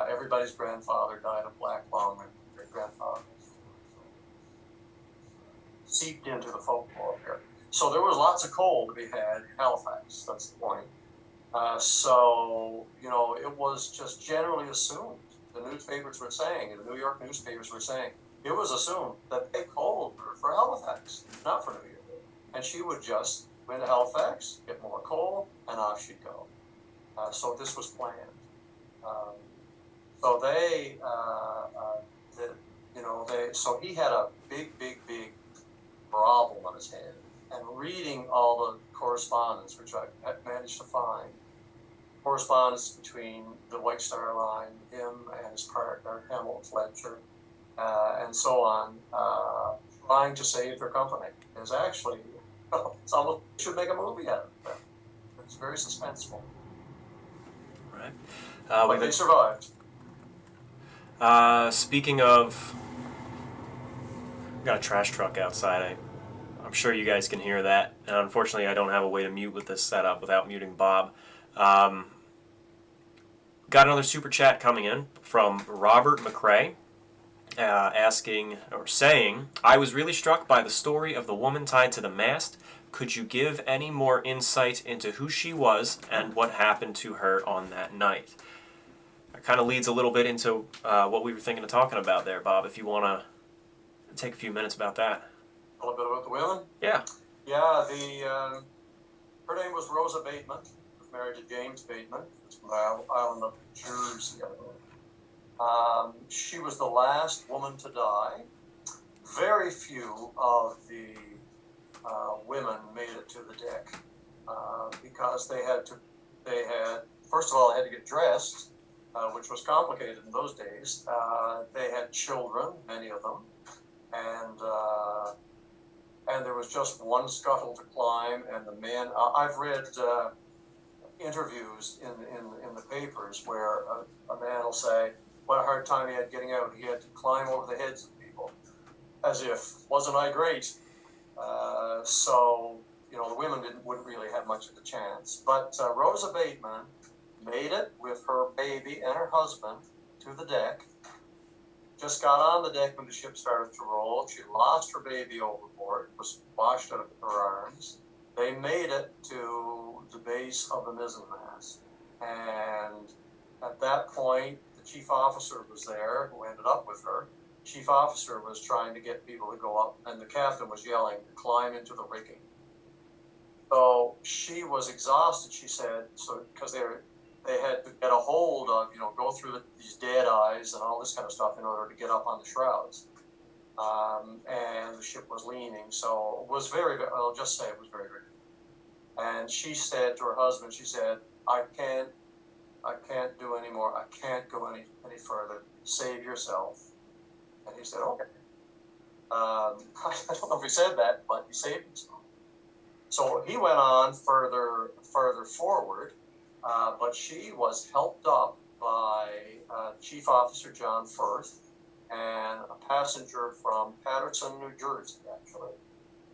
Everybody's grandfather died of black lung, and their grandfather seeped into the folklore here. So there was lots of coal to be had in Halifax. That's the point. So it was just generally assumed. The newspapers were saying, the New York newspapers were saying, it was assumed that they called her for Halifax, not for New York. And she would just go into Halifax, get more coal, and off she'd go. So this was planned. So so he had a big problem on his head. And reading all the correspondence, which I managed to find, correspondence between the White Star Line, him and his partner, Hamilton Fletcher, and so on, trying to save their company, is actually, it's almost, you should make a movie out of it. It's very suspenseful. Right. But they survived. Speaking of, we've got a trash truck outside. I'm sure you guys can hear that. And unfortunately, I don't have a way to mute with this setup without muting Bob. Got another super chat coming in from Robert McRae, asking or saying, I was really struck by the story of the woman tied to the mast. Could you give any more insight into who she was and what happened to her on that night? That kind of leads a little bit into what we were thinking of talking about there, Bob, if you want to take a few minutes about that. A little bit about the women? Yeah. Yeah, her name was Rosa Bateman. She was married to James Bateman. It's from the island of Jersey, I believe. She was the last woman to die. Very few of the women made it to the deck because they had, first of all, they had to get dressed, which was complicated in those days. They had children, many of them, and there was just one scuttle to climb, and the man, I've read interviews in the papers where a man will say what a hard time he had getting out. He had to climb over the heads of people, as if, wasn't I great? So, the women wouldn't really have much of a chance. But Rosa Bateman made it with her baby and her husband to the deck. Just got on the deck when the ship started to roll. She lost her baby overboard, was washed out of her arms. They made it to the base of the mizzenmast. And at that point, the chief officer was there, who ended up with her. Chief officer was trying to get people to go up, and the captain was yelling to climb into the rigging. So she was exhausted, she said, because they had to get a hold of, go through these dead eyes and all this kind of stuff in order to get up on the shrouds. And the ship was leaning, so it was I'll just say it was very, very good. And she said to her husband, she said, I can't do any more. I can't go any further. Save yourself. And he said, okay. I don't know if he said that, but he saved himself. So he went on further forward, but she was helped up by Chief Officer John Firth and a passenger from Paterson, New Jersey, actually.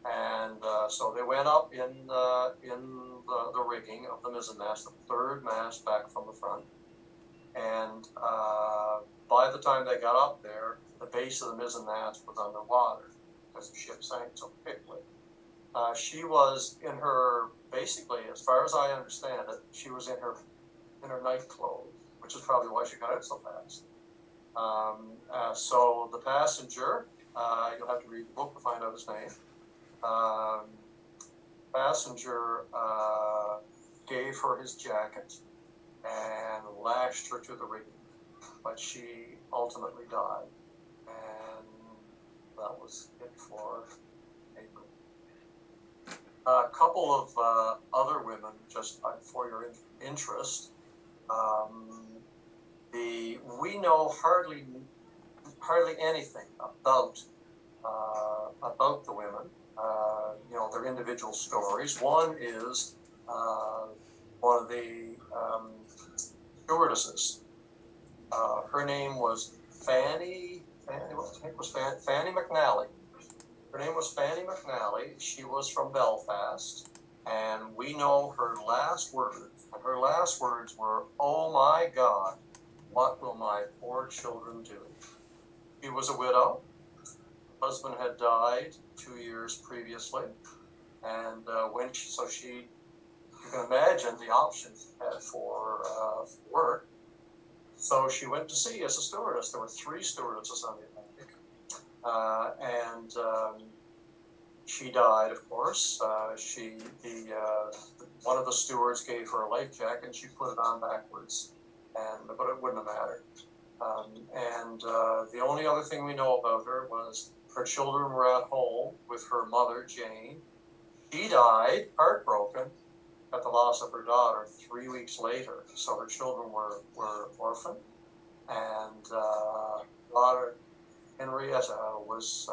And so they went up in the rigging of the mizzenmast, the third mast back from the front. And by the time they got up there, the base of the mizzenmast was underwater because the ship sank so quickly. She was in her, basically, as far as I understand it, she was in her night clothes, which is probably why she got out so fast. So the passenger, you'll have to read the book to find out his name. Passenger gave her his jacket and lashed her to the rigging, but she ultimately died, and that was it for April. A couple of other women, just for your interest. We know hardly anything about the women. Their individual stories. One is one of the stewardesses. Her name was Fanny McNally. Her name was Fanny McNally. She was from Belfast, and we know her last words. And her last words were, "Oh my God, what will my poor children do?" She was a widow. Her husband had died 2 years previously, and you can imagine the options she had for work. So she went to sea as a stewardess. There were 3 stewardesses on the Atlantic, and she died, of course. One of the stewards gave her a life jacket, and she put it on backwards, but it wouldn't have mattered. The only other thing we know about her was her children were at home with her mother, Jane. She died, heartbroken, at the loss of her daughter 3 weeks later. So her children were orphaned. And daughter Henrietta was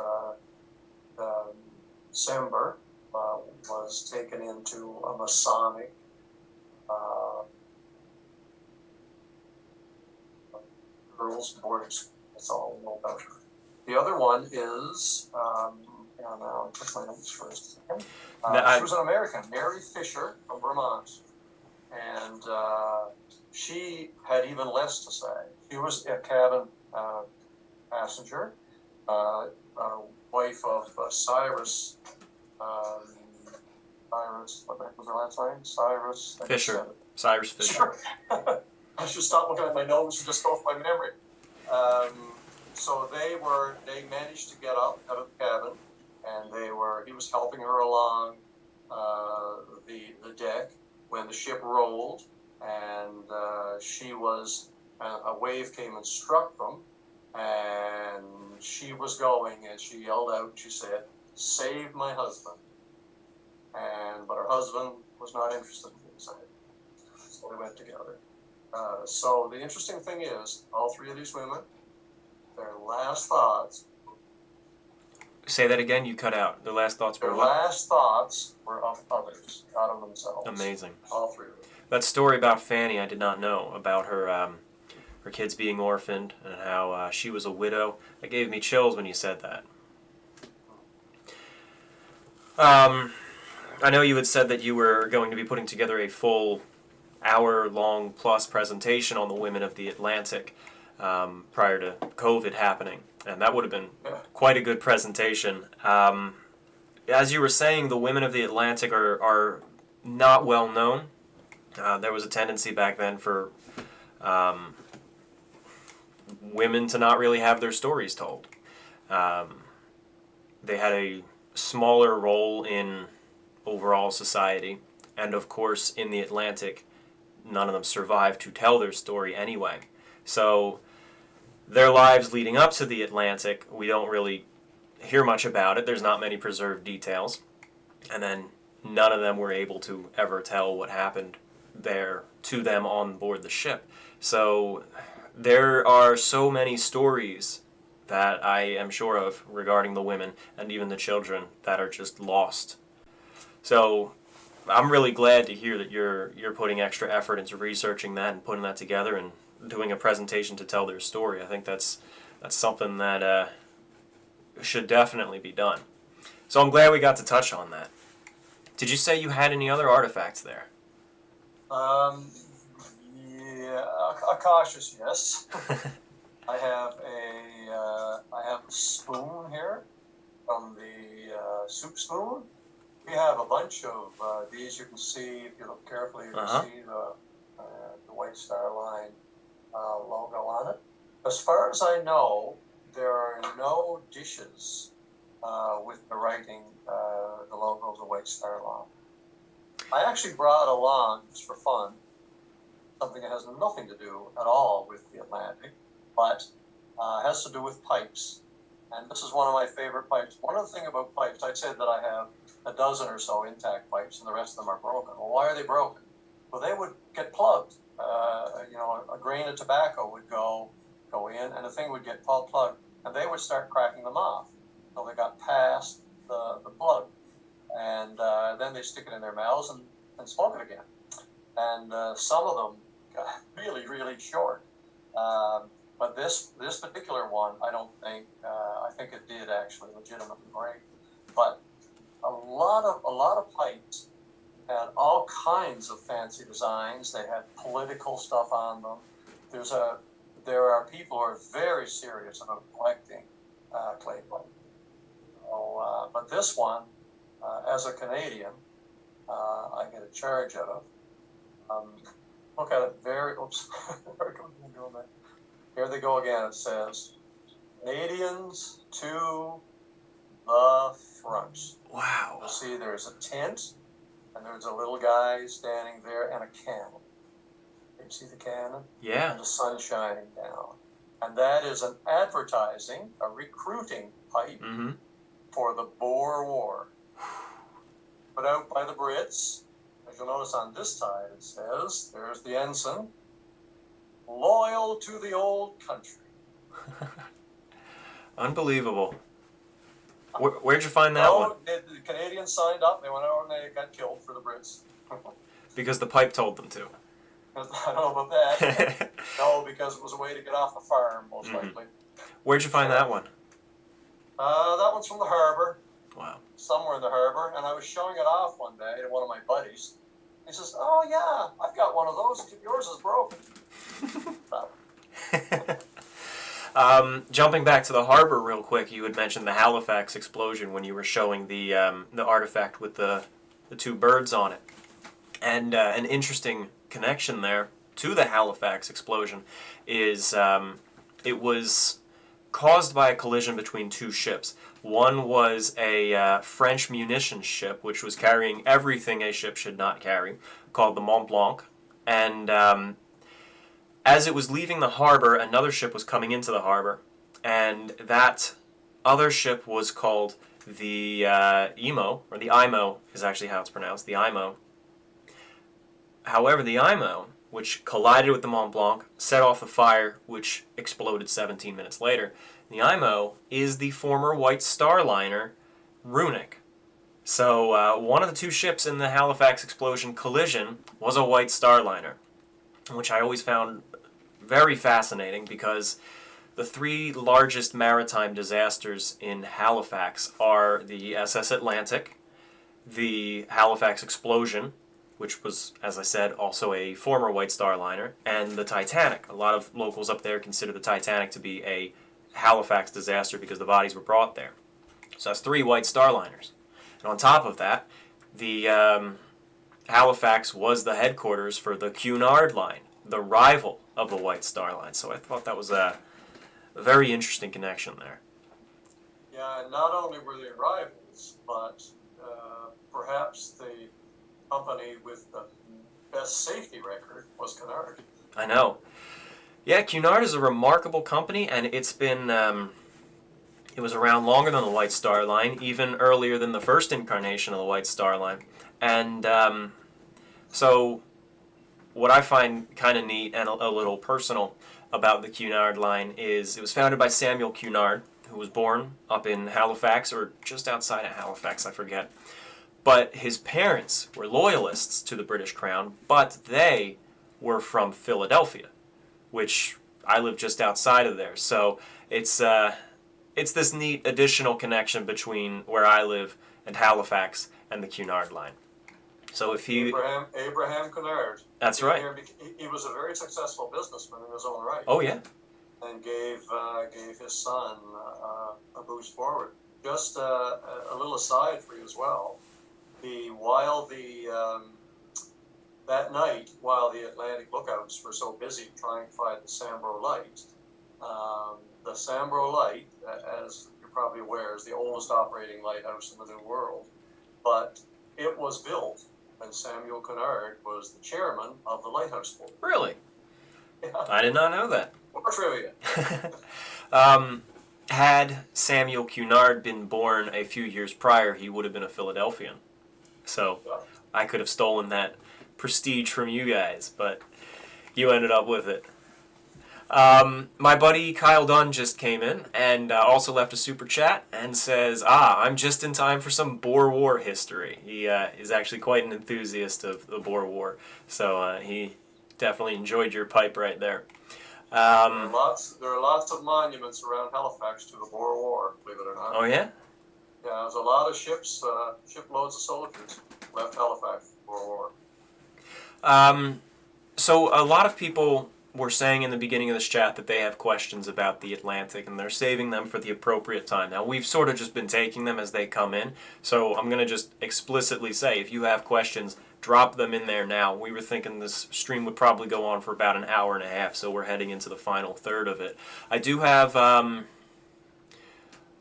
December was taken into a Masonic girls' boarding school. That's all I know about her. The other one is, now I'll put my notes first. She was an American, Mary Fisher from Vermont. And she had even less to say. She was a cabin passenger, wife of Cyrus, what the heck was her last name? Cyrus Fisher. Cyrus Fisher. I should stop looking at my notes and just go off my memory. So they managed to get up out of the cabin, and he was helping her along the deck when the ship rolled, and a wave came and struck them, and she was going, and she yelled out, and she said, "Save my husband." But her husband was not interested in being saved, so they went together. So the interesting thing is, all three of these women, their last thoughts. Say that again. You cut out. Their last thoughts were Their what? last thoughts were of others, not of themselves. Amazing. All three of them. That story about Fanny, I did not know about her. Her kids being orphaned and how she was a widow. That gave me chills when you said that. I know you had said that you were going to be putting together a full hour-long plus presentation on the women of the Atlantic prior to COVID happening, and that would have been quite a good presentation. As you were saying, the women of the Atlantic are not well known. There was a tendency back then for women to not really have their stories told. They had a smaller role in overall society, and of course in the Atlantic none of them survived to tell their story anyway. So their lives leading up to the Atlantic, we don't really hear much about it. There's not many preserved details, and then none of them were able to ever tell what happened there to them on board the ship. So there are so many stories that I am sure of regarding the women and even the children that are just lost. So I'm really glad to hear that you're putting extra effort into researching that and putting that together and doing a presentation to tell their story. I think that's something that should definitely be done. So I'm glad we got to touch on that. Did you say you had any other artifacts there? Yeah, a cautious yes. I have a spoon here from the soup spoon. We have a bunch of these. You can see, if you look carefully, you can see the White Star Line logo on it. As far as I know, there are no dishes with the writing, the logo of the White Star Line. I actually brought along, just for fun, something that has nothing to do at all with the Atlantic, but has to do with pipes. And this is one of my favorite pipes. One other thing about pipes, I'd say that I have a dozen or so intact pipes, and the rest of them are broken. Well, why are they broken? Well, they would get plugged. A grain of tobacco would go in, and the thing would get plugged, and they would start cracking them off until they got past the plug. And then they stick it in their mouths and smoke it again. And some of them got really, really short. But this particular one, I don't think, I think it did actually legitimately break. But a lot of pipes had all kinds of fancy designs. They had political stuff on them. There are people who are very serious about collecting clay pipe. So, but this one, as a Canadian, I get a charge out of. Look at it, here they go again. It says, "Canadians to the front." Wow. You'll see there's a tent, and there's a little guy standing there, and a cannon. You see the cannon? Yeah. And the sun shining down. and that is an advertising, a recruiting pipe Mm-hmm. for the Boer War. Put out by the Brits. As you'll notice on this side, it says, there's the ensign, loyal to the old country. Unbelievable. Where'd you find that one? The Canadians signed up. They went over and they got killed for the Brits. Because the pipe told them to. I don't know about that. No, because it was a way to get off the farm, most likely. Where'd you find that one? That one's from the harbor. Wow. Somewhere in the harbor. And I was showing it off one day to one of my buddies. He says, "Oh, yeah, I've got one of those. Yours is broken." Jumping back to the harbor real quick, you had mentioned the Halifax Explosion when you were showing the artifact with the two birds on it. And an interesting connection there to the Halifax Explosion is it was caused by a collision between two ships. One was a French munitions ship, which was carrying everything a ship should not carry, called the Mont Blanc. And as it was leaving the harbor, another ship was coming into the harbor. And that other ship was called the IMO, or the IMO is actually how it's pronounced, the IMO. However, the IMO, which collided with the Mont Blanc, set off a fire which exploded 17 minutes later. The IMO is the former White Star liner Runic. So one of the two ships in the Halifax Explosion collision was a White Star liner, which I always found very fascinating because the three largest maritime disasters in Halifax are the SS Atlantic, the Halifax Explosion, which was, as I said, also a former White Star liner, and the Titanic. A lot of locals up there consider the Titanic to be a Halifax disaster because the bodies were brought there. So that's three White Star liners. And on top of that, the Halifax was the headquarters for the Cunard line, the rival of the White Star line. So I thought that was a very interesting connection there. Yeah, and not only were they rivals, but perhaps the company with the best safety record was Cunard. I know. Yeah, Cunard is a remarkable company, and it's been, it was around longer than the White Star Line, even earlier than the first incarnation of the White Star Line. And so what I find kind of neat and a little personal about the Cunard line is it was founded by Samuel Cunard, who was born up in Halifax, or just outside of Halifax, I forget. But his parents were loyalists to the British Crown, but they were from Philadelphia, which I live just outside of there. So it's this neat additional connection between where I live and Halifax and the Cunard line. So if he... Abraham Cunard. That's right. He was a very successful businessman in his own right. Oh, yeah. And gave his son a boost forward. Just a little aside for you as well. That night, while the Atlantic lookouts were so busy trying to find the Sambro Light, the Sambro Light, as you're probably aware, is the oldest operating lighthouse in the New World. But it was built when Samuel Cunard was the chairman of the Lighthouse Board. Really? Yeah. I did not know that. More trivia. Had Samuel Cunard been born a few years prior, he would have been a Philadelphian. So I could have stolen that prestige from you guys, but you ended up with it. My buddy Kyle Dunn just came in and also left a super chat and says, I'm just in time for some Boer War history. He is actually quite an enthusiast of the Boer War, so he definitely enjoyed your pipe right there. There are lots of monuments around Halifax to the Boer War, believe it or not. Oh, yeah? Yeah, there's a lot of shiploads of soldiers left Halifax for Boer War. So a lot of people were saying in the beginning of this chat that they have questions about the Atlantic and they're saving them for the appropriate time. Now, we've sort of just been taking them as they come in, so I'm going to just explicitly say if you have questions, drop them in there now. We were thinking this stream would probably go on for about an hour and a half, so we're heading into the final third of it. I do have,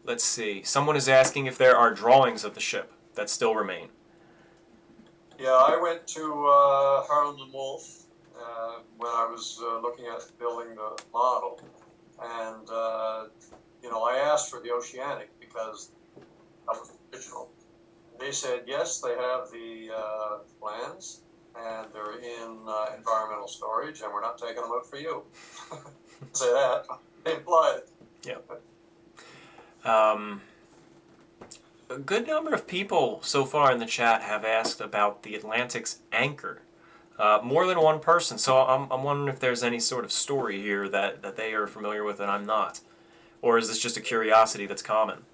let's see, someone is asking if there are drawings of the ship that still remain. Yeah, I went to Harlan and Wolff when I was looking at building the model, And, I asked for the Oceanic because that was original. They said, yes, they have the plans, and they're in environmental storage, and we're not taking them out for you. Say that. They implied it. Yeah. A good number of people so far in the chat have asked about the Atlantic's anchor. More than one person, so I'm wondering if there's any sort of story here that they are familiar with and I'm not. Or is this just a curiosity that's common?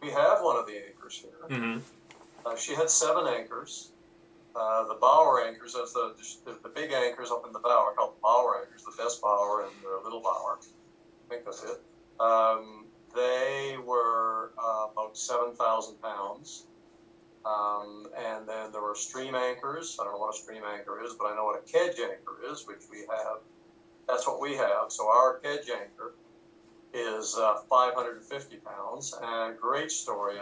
We have one of the anchors here. Mm-hmm. She had 7 anchors. The bower anchors, that's the big anchors up in the bow, are called the bower anchors, the best bower and the little bower. I think that's it. They were about 7,000 pounds. And then there were stream anchors. I don't know what a stream anchor is, but I know what a kedge anchor is, which we have. That's what we have. So our kedge anchor is 550 pounds. And great story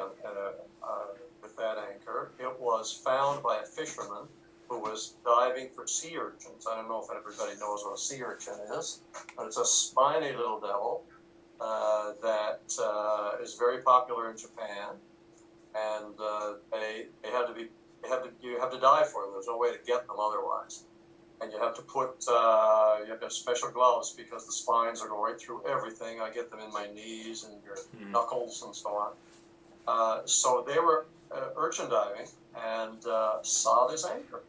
with that anchor. It was found by a fisherman who was diving for sea urchins. I don't know if everybody knows what a sea urchin is, but it's a spiny little devil that is very popular in Japan. And you have to dive for them. There's no way to get them otherwise. And you have to you have to have special gloves because the spines are going right through everything. I get them in my knees and your knuckles and so on. So they were urchin diving and saw this anchor.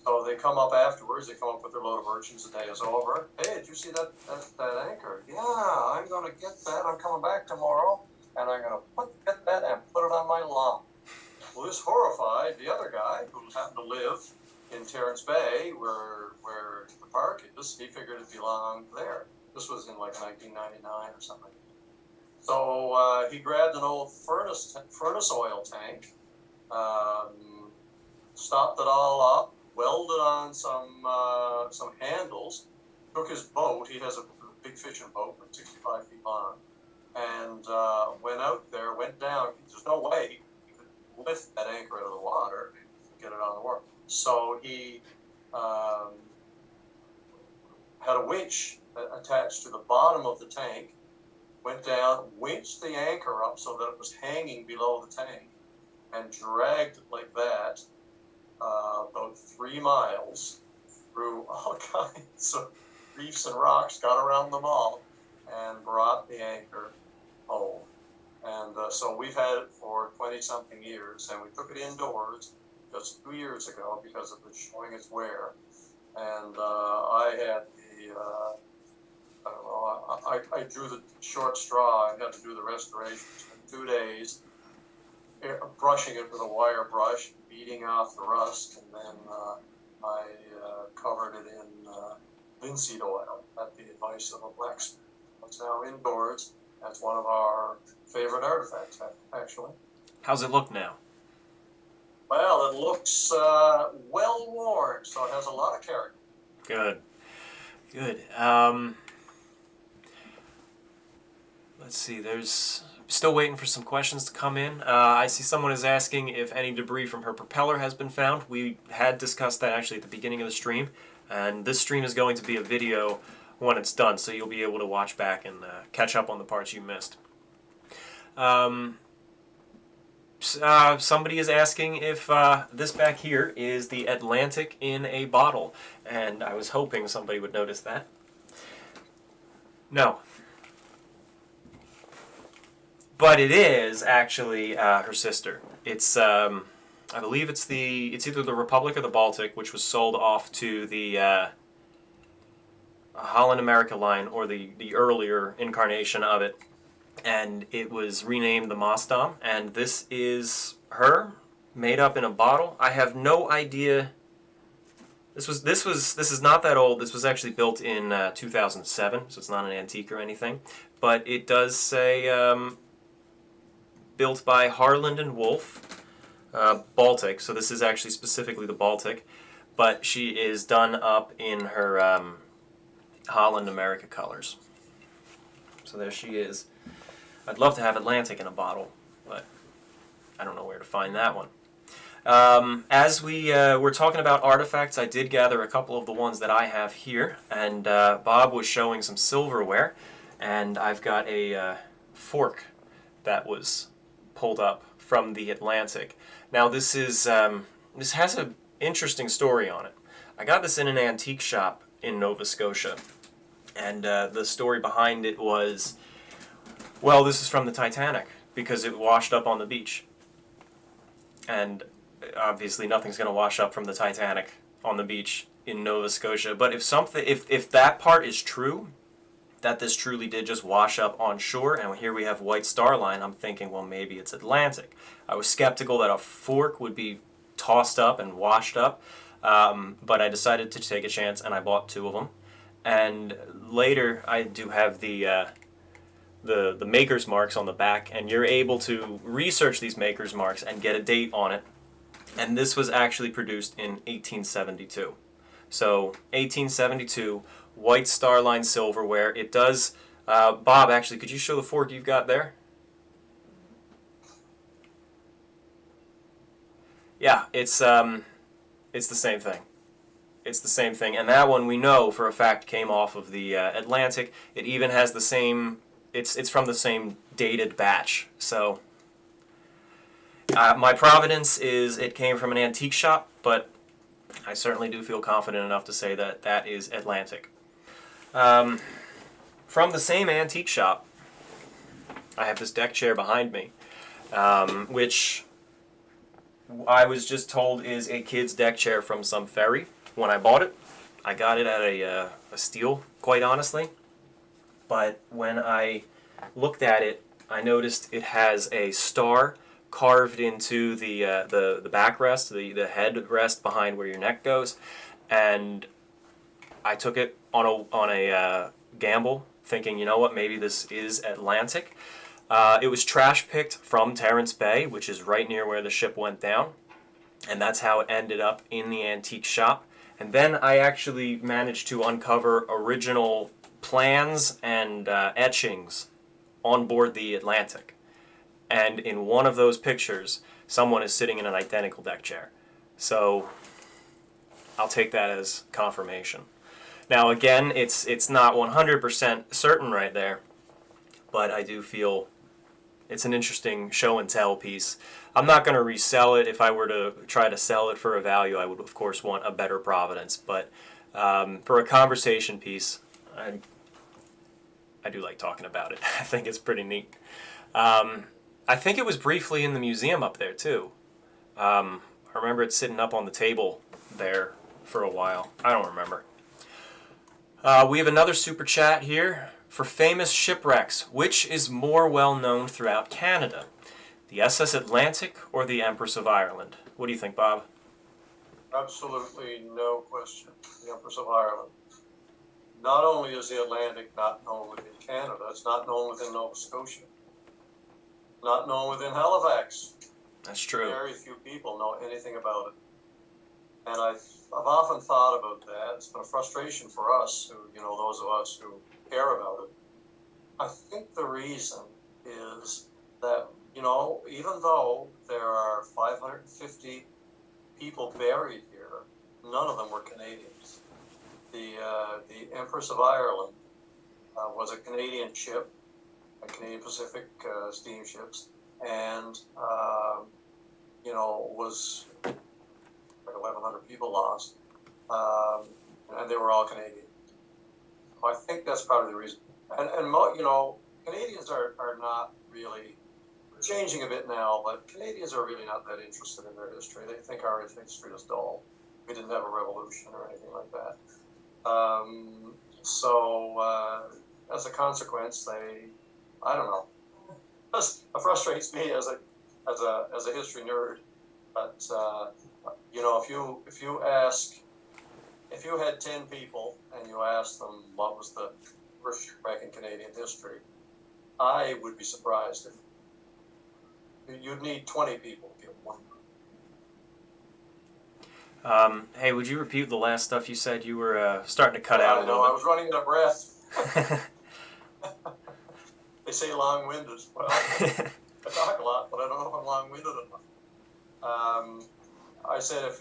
So they come up afterwards. They come up with their load of urchins. The day is over. Hey, did you see that anchor? Yeah, I'm going to get that. I'm coming back tomorrow, and I'm going to get that and put it on my lawn. Well, this horrified the other guy who happened to live in Terrence Bay, where the park is. He figured it belonged there. This was in like 1999 or something. So he grabbed an old furnace oil tank, stopped it all up, welded on some handles, took his boat. He has a big fishing boat, like 65 feet long, and went out there, went down. There's no way he could lift that anchor out of the water and get it on the water. So he had a winch attached to the bottom of the tank, went down, winched the anchor up so that it was hanging below the tank, and dragged it like that about 3 miles through all kinds of reefs and rocks, got around them all, and brought the anchor home. And so we've had it for 20-something years, and we took it indoors just 2 years ago because it was showing its wear. And I had I drew the short straw and had to do the restoration in 2 days, brushing it with a wire brush, beating off the rust, and then I covered it in linseed oil at the advice of a blacksmith. It's now indoors. That's one of our favorite artifacts, actually. How's it look now? Well, it looks well worn, so it has a lot of character. Good. Good. Let's see, there's still waiting for some questions to come in. I see someone is asking if any debris from her propeller has been found. We had discussed that actually at the beginning of the stream, and this stream is going to be a video when it's done, so you'll be able to watch back and catch up on the parts you missed. Somebody is asking if this back here is the Atlantic in a bottle, and I was hoping somebody would notice that. No. But it is actually her sister. It's I believe it's either the Republic or the Baltic, which was sold off to the Holland America line, or the earlier incarnation of it, and it was renamed the Mosdam. And this is her, made up in a bottle. I have no idea. This is not that old. This was actually built in 2007, so it's not an antique or anything. But it does say built by Harland and Wolff, Baltic. So this is actually specifically the Baltic, but she is done up in her Holland America colors. So there she is. I'd love to have Atlantic in a bottle, but I don't know where to find that one. As we were talking about artifacts, I did gather a couple of the ones that I have here, and Bob was showing some silverware, and I've got a fork that was pulled up from the Atlantic. Now this has an interesting story on it. I got this in an antique shop in Nova Scotia, and the story behind it was, well, this is from the Titanic because it washed up on the beach, and obviously nothing's going to wash up from the Titanic on the beach in Nova Scotia. But if that part is true, that this truly did just wash up on shore, and here we have White Star Line, I'm thinking, well, maybe it's Atlantic. I was skeptical that a fork would be tossed up and washed up, but I decided to take a chance, and I bought 2 of them. And later, I do have the maker's marks on the back, and you're able to research these maker's marks and get a date on it. And this was actually produced in 1872. So 1872, White Star Line silverware. It does, Bob, actually, could you show the fork you've got there? Yeah, it's the same thing. It's the same thing, and that one we know for a fact came off of the Atlantic. It even has the same. It's from the same dated batch. So my providence is it came from an antique shop, but I certainly do feel confident enough to say that that is Atlantic. From the same antique shop, I have this deck chair behind me, which I was just told is a kid's deck chair from some ferry. When I bought it, I got it at a steal, quite honestly. But when I looked at it, I noticed it has a star carved into the backrest, the headrest behind where your neck goes, and I took it on a gamble, thinking, you know what, maybe this is Atlantic. It was trash picked from Terrence Bay, which is right near where the ship went down, and that's how it ended up in the antique shop. And then I actually managed to uncover original plans and etchings on board the Atlantic. And in one of those pictures, someone is sitting in an identical deck chair. So I'll take that as confirmation. Now again, it's not 100% certain right there, but I do feel it's an interesting show and tell piece. I'm not going to resell it. If I were to try to sell it for a value, I would of course want a better provenance. But for a conversation piece, I do like talking about it. I think it's pretty neat. I think it was briefly in the museum up there too. I remember it sitting up on the table there for a while. I don't remember. We have another super chat here. For famous shipwrecks, which is more well known throughout Canada? The SS Atlantic or the Empress of Ireland? What do you think, Bob? Absolutely no question. The Empress of Ireland. Not only is the Atlantic not known within Canada, it's not known within Nova Scotia. Not known within Halifax. That's true. Very few people know anything about it. And I've often thought about that. It's been a frustration for us, those of us who care about it. I think the reason is that, even though there are 550 people buried here, none of them were Canadians. The Empress of Ireland was a Canadian ship, a Canadian Pacific steamships, and was like 1,100 people lost, and they were all Canadian. I think that's probably the reason. And Canadians are not really, changing a bit now, but Canadians are really not that interested in their history. They think our history is dull. We didn't have a revolution or anything like that. As a consequence, I don't know. It frustrates me as a history nerd. But if you had 10 people and you asked them what was the first shipwreck in Canadian history, I would be surprised if you'd need 20 people to give one. Hey, would you repeat the last stuff you said? You were starting to cut out a little bit. I was running out of breath. They say long-winded. Well, I talk a lot, but I don't know if I'm long-winded enough. I said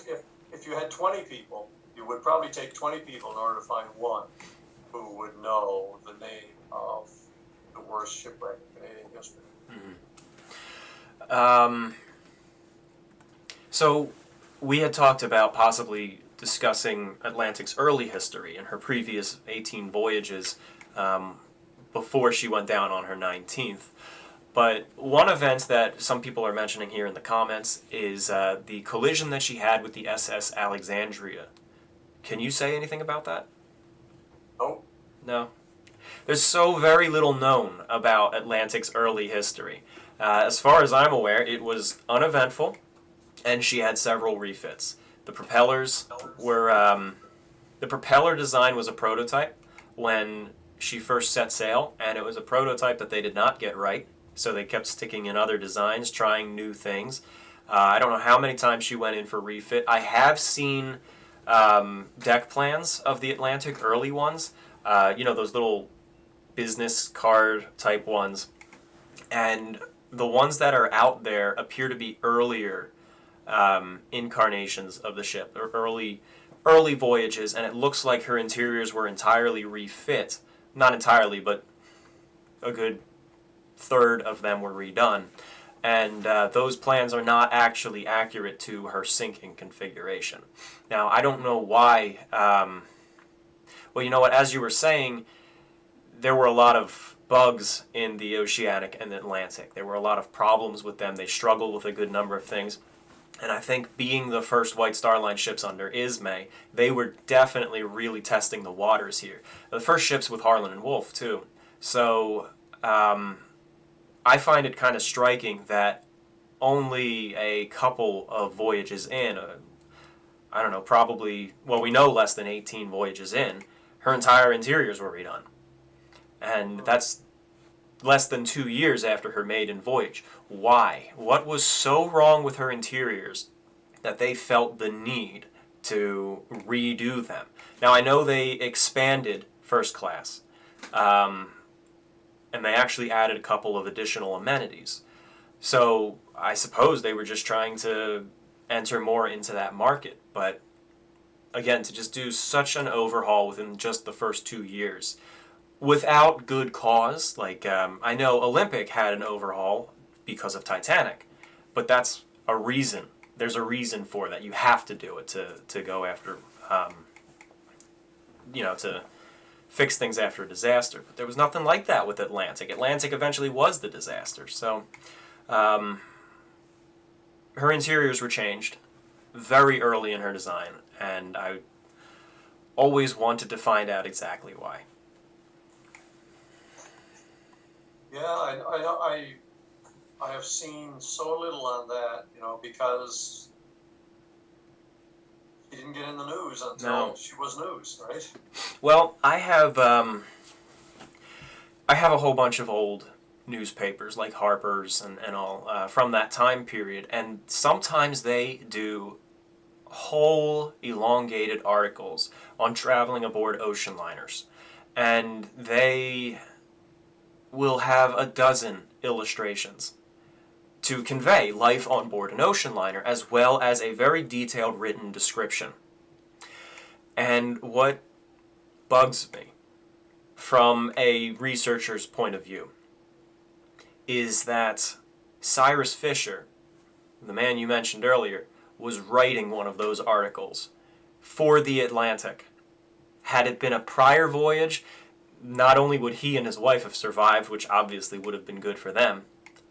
if you had 20 people, you would probably take 20 people in order to find one who would know the name of the worst shipwreck in Canadian history. So we had talked about possibly discussing Atlantic's early history and her previous 18 voyages before she went down on her 19th. But one event that some people are mentioning here in the comments is the collision that she had with the SS Alexandria. Can you say anything about that? Nope. No. There's so very little known about Atlantic's early history. As far as I'm aware, it was uneventful, and she had several refits. The propellers were the propeller design was a prototype when she first set sail, and it was a prototype that they did not get right, so they kept sticking in other designs, trying new things. I don't know how many times she went in for refit. I have seen deck plans of the Atlantic, early ones, those little business card type ones, and the ones that are out there appear to be earlier incarnations of the ship, or early voyages, and it looks like her interiors were entirely refit. Not entirely, but a good third of them were redone. And those plans are not actually accurate to her sinking configuration. Now, I don't know why. Well, you know what? As you were saying, there were a lot of bugs in the Oceanic and the Atlantic. There were a lot of problems with them. They struggled with a good number of things. And I think being the first White Star Line ships under Ismay, they were definitely really testing the waters here. The first ships with Harlan and Wolff, too. So I find it kind of striking that only a couple of voyages in, I don't know, probably, well, we know less than 18 voyages in, her entire interiors were redone. And that's less than 2 years after her maiden voyage. Why? What was so wrong with her interiors that they felt the need to redo them? Now, I know they expanded first class, and they actually added a couple of additional amenities. So I suppose they were just trying to enter more into that market. But again, to just do such an overhaul within just the first 2 years, without good cause, like I know Olympic had an overhaul because of Titanic, but that's a reason. There's a reason for that. You have to do it to go after, to fix things after a disaster. But there was nothing like that with Atlantic. Atlantic eventually was the disaster. So her interiors were changed very early in her design, and I always wanted to find out exactly why. Yeah, I have seen so little on that, because she didn't get in the news until she was news, right? Well, I have a whole bunch of old newspapers like Harper's and all from that time period, and sometimes they do whole elongated articles on traveling aboard ocean liners, and they will have a dozen illustrations to convey life on board an ocean liner, as well as a very detailed written description. And what bugs me from a researcher's point of view is that Cyrus Fisher, the man you mentioned earlier, was writing one of those articles for the Atlantic. Had it been a prior voyage, not only would he and his wife have survived, which obviously would have been good for them,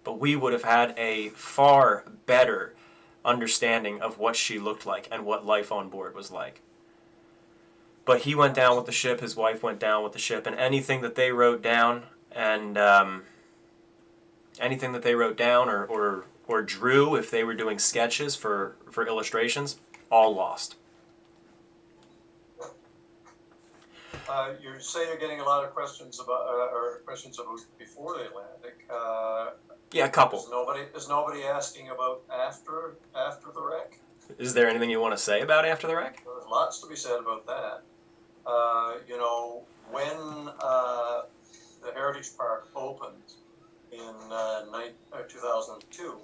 but we would have had a far better understanding of what she looked like and what life on board was like. But he went down with the ship, his wife went down with the ship, and anything that they wrote down and or drew, if they were doing sketches for illustrations, all lost. You say you're getting a lot of questions about before the Atlantic. Yeah, a couple. Is nobody asking about after the wreck? Is there anything you want to say about after the wreck? There's lots to be said about that. When the Heritage Park opened in 2002,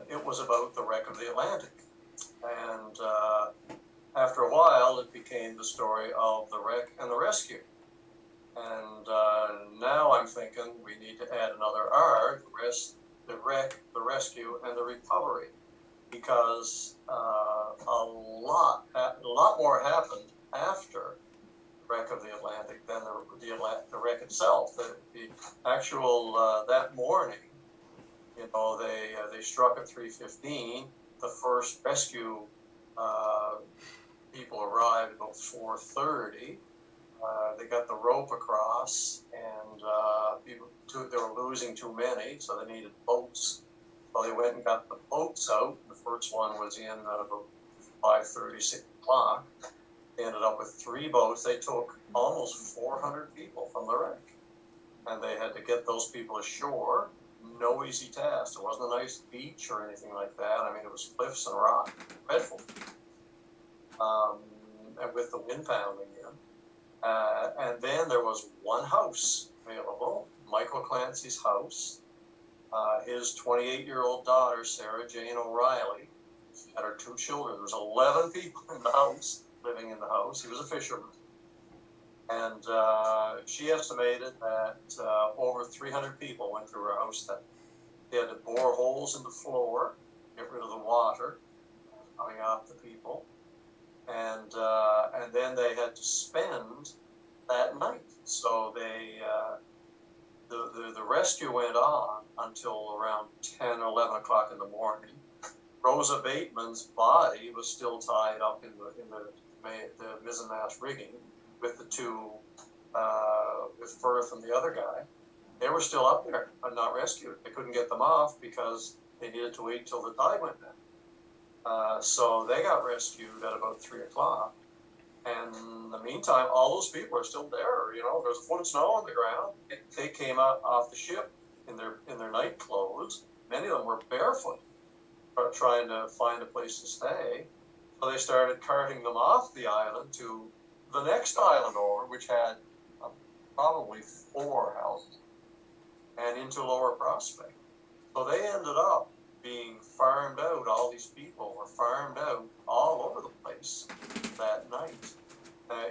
it was about the wreck of the Atlantic, and after a while, it became the story of the wreck and the rescue. And now I'm thinking we need to add another R, the wreck, the rescue, and the recovery, because a lot more happened after the wreck of the Atlantic than the wreck itself. The actual that morning, they struck at 3:15. The first rescue uh, people arrived about 4:30. They got the rope across, and they were losing too many, so they needed boats. So they went and got the boats out. The first one was in at about 5:30, 6 o'clock. They ended up with 3 boats. They took almost 400 people from the wreck, and they had to get those people ashore. No easy task. It wasn't a nice beach or anything like that. I mean, it was cliffs and rock, dreadful, and with the wind pounding in. And then there was one house available, Michael Clancy's house. His 28-year-old daughter, Sarah Jane O'Reilly, had her 2 children. There was 11 people in the house, living in the house. He was a fisherman. And she estimated that over 300 people went through her house. That they had to bore holes in the floor, get rid of the water coming off the people, and then they had to spend that night. So the rescue went on until around 10 or 11 o'clock in the morning. Rosa Bateman's body was still tied up in the mizzenmast rigging with the 2, with Firth and the other guy. They were still up there and not rescued. They couldn't get them off because they needed to wait till the tide went down. So they got rescued at about 3 o'clock. And in the meantime, all those people are still there. There's a foot of snow on the ground. They came out off the ship in their night clothes. Many of them were barefoot, trying to find a place to stay. So they started carting them off the island to the next island over, which had probably 4 houses, and into Lower Prospect. So they ended up being farmed out. All these people were farmed out all over the place that night.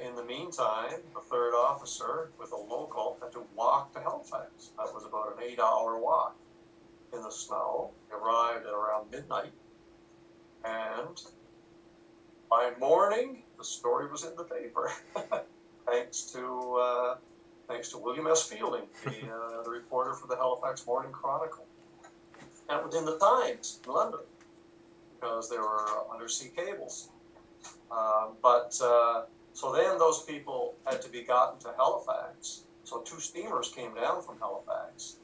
In the meantime, the 3rd officer with a local had to walk to Halifax. That was about an 8-hour walk in the snow. He arrived at around midnight, and by morning, the story was in the paper, thanks to William S. Fielding, the reporter for the Halifax Morning Chronicle. And it was in the Times in London, because they were undersea cables. So then those people had to be gotten to Halifax. So 2 steamers came down from Halifax.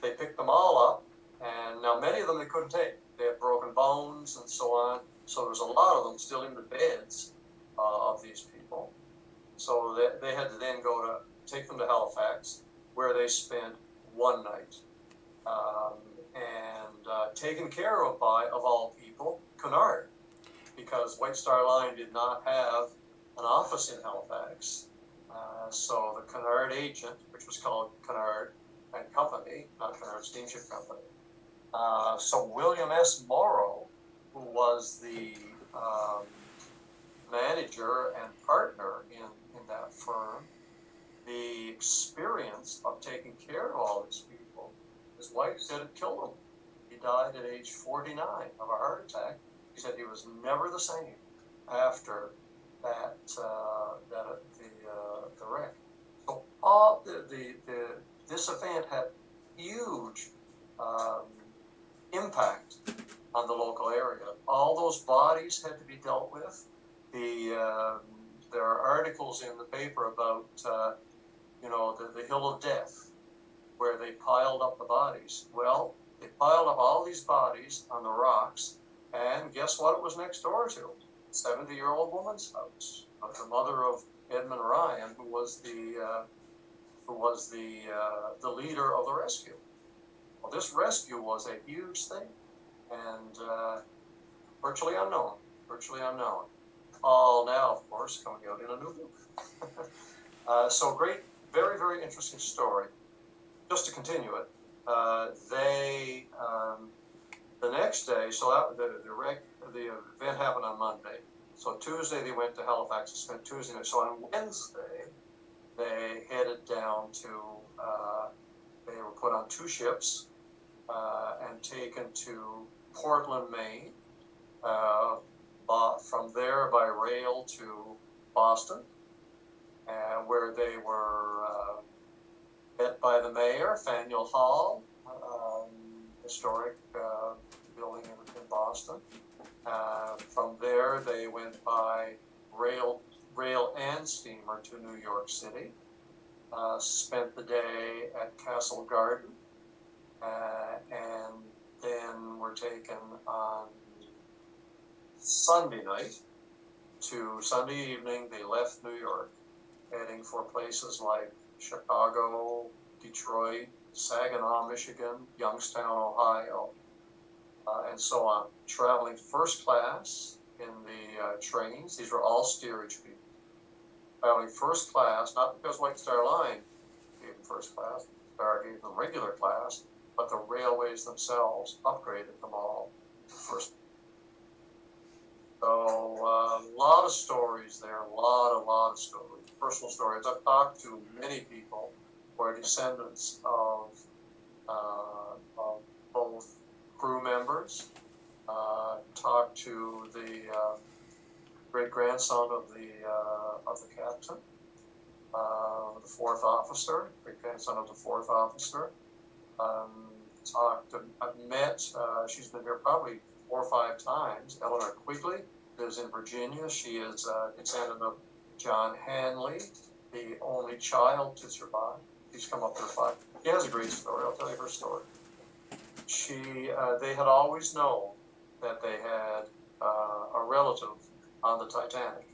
They picked them all up, and now many of them they couldn't take. They had broken bones and so on. So there's a lot of them still in the beds of these people. So they had to then take them to Halifax, where they spent 1 night. Taken care of by, of all people, Cunard, because White Star Line did not have an office in Halifax. So the Cunard agent, which was called Cunard and Company, not Cunard Steamship Company. So William S. Morrow, who was the manager and partner in that firm, the experience of taking care of all these people, his wife said it killed him. He died at age 49 of a heart attack. He said he was never the same after that the wreck. So this event had huge impact on the local area. All those bodies had to be dealt with. There are articles in the paper about the Hill of Death, where they piled up the bodies. Well, they piled up all these bodies on the rocks, and guess what it was next door to? 70-year-old woman's house, of the mother of Edmund Ryan, who was the leader of the rescue. Well, this rescue was a huge thing, and virtually unknown. All now, of course, coming out in a new book. So great, very, very interesting story. Just to continue it, the next day, so the event happened on Monday. So Tuesday they went to Halifax and spent Tuesday night. So on Wednesday, they headed down to, they were put on 2 ships and taken to Portland, Maine. From there by rail to Boston, where they were met by the mayor, Faneuil Hall, historic building in Boston. From there, they went by rail and steamer to New York City. Spent the day at Castle Garden, and then were taken on Sunday night to Sunday evening. They left New York, heading for places like Chicago, Detroit, Saginaw, Michigan, Youngstown, Ohio, and so on. Traveling first class in the trains. These were all steerage people. Traveling first class, not because White Star Line gave them first class, Star gave them regular class, but the railways themselves upgraded them all to first. So a lot of stories there, a lot of stories, personal stories. I've talked to many people who are descendants of both crew members. Talked to the great grandson of the captain, the 4th officer, great grandson of the 4th officer. I've met. She's been here probably 4 or 5 times. Eleanor Quigley lives in Virginia. She is descendant of John Hanley, the only child to survive. She's come up here 5. She has a great story. I'll tell you her story. They had always known that they had a relative on the Titanic.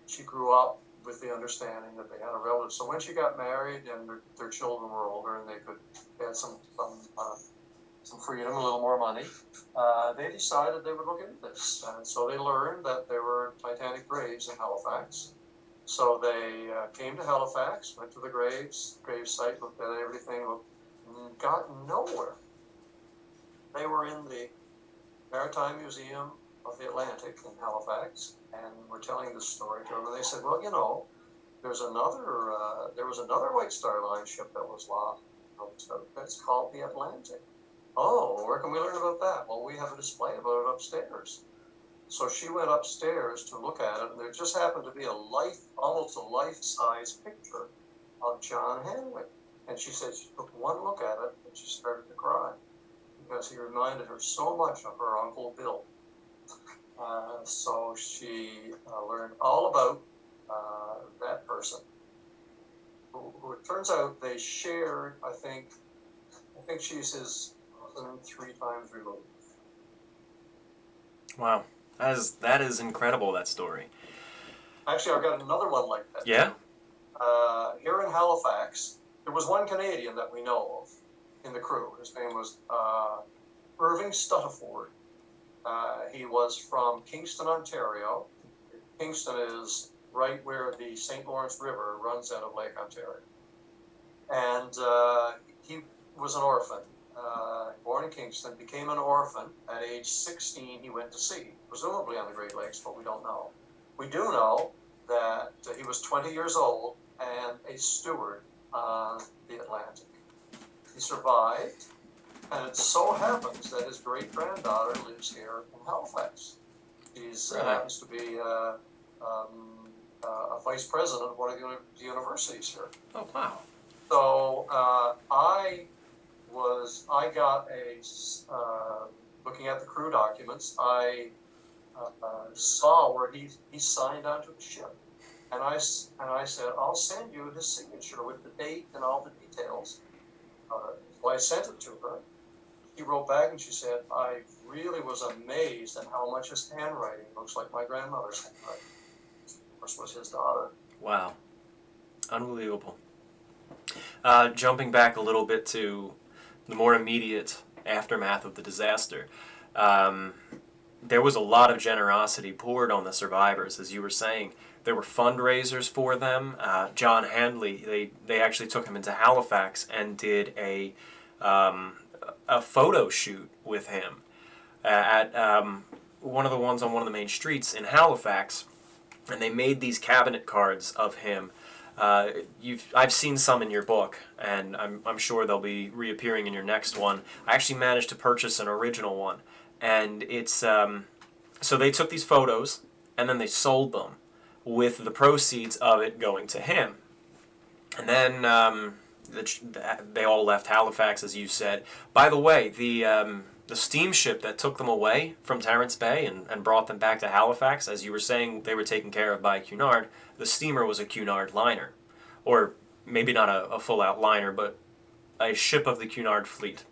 She grew up with the understanding that they had a relative. So when she got married and their children were older and they had some freedom, a little more money, they decided they would look into this. And so they learned that there were Titanic graves in Halifax. So they came to Halifax, went to the grave site, looked at everything, got nowhere. They were in the Maritime Museum of the Atlantic in Halifax, and were telling this story to them. And they said, well, you know, there was another White Star Line ship that was lost. It's called the Atlantic. Oh, where can we learn about that? Well, we have a display about it upstairs. So she went upstairs to look at it, and there just happened to be almost a life-size picture of John Hanley. And she said she took one look at it and she started to cry because he reminded her so much of her Uncle Bill. So she learned all about that person, who it turns out they shared. I think she's his cousin 3 times removed. Wow, that is incredible. That story. Actually, I've got another one like that. Yeah. Here in Halifax, there was one Canadian that we know of in the crew. His name was Irving Stuttaford. He was from Kingston, Ontario. Kingston is right where the St. Lawrence River runs out of Lake Ontario. And he was an orphan, born in Kingston, became an orphan. At age 16, he went to sea, presumably on the Great Lakes, but we don't know. We do know that he was 20 years old and a steward on the Atlantic. He survived, and it so happens that his great-granddaughter lives here in Halifax. She's happens to be a vice president of one of the universities here. Oh, wow. So I got looking at the crew documents, I saw where he signed onto the ship. And I said, I'll send you his signature with the date and all the details. So I sent it to her. She wrote back and she said, I really was amazed at how much his handwriting looks like my grandmother's handwriting. Of course, was his daughter. Wow. Unbelievable. Jumping back a little bit to the more immediate aftermath of the disaster, there was a lot of generosity poured on the survivors, as you were saying. There were fundraisers for them. John Handley, they actually took him into Halifax and did a photo shoot with him at one of the ones on one of the main streets in Halifax. and they made these cabinet cards of him. I've seen some in your book, and I'm sure they'll be reappearing in your next one. I actually managed to purchase an original one, and it's so they took these photos and then they sold them with the proceeds of it going to him. And then they all left Halifax, as you said. By the way, the steamship that took them away from Terrence Bay and brought them back to Halifax, as you were saying, they were taken care of by Cunard. The steamer was a Cunard liner, or maybe not a full-out liner, but a ship of the Cunard fleet.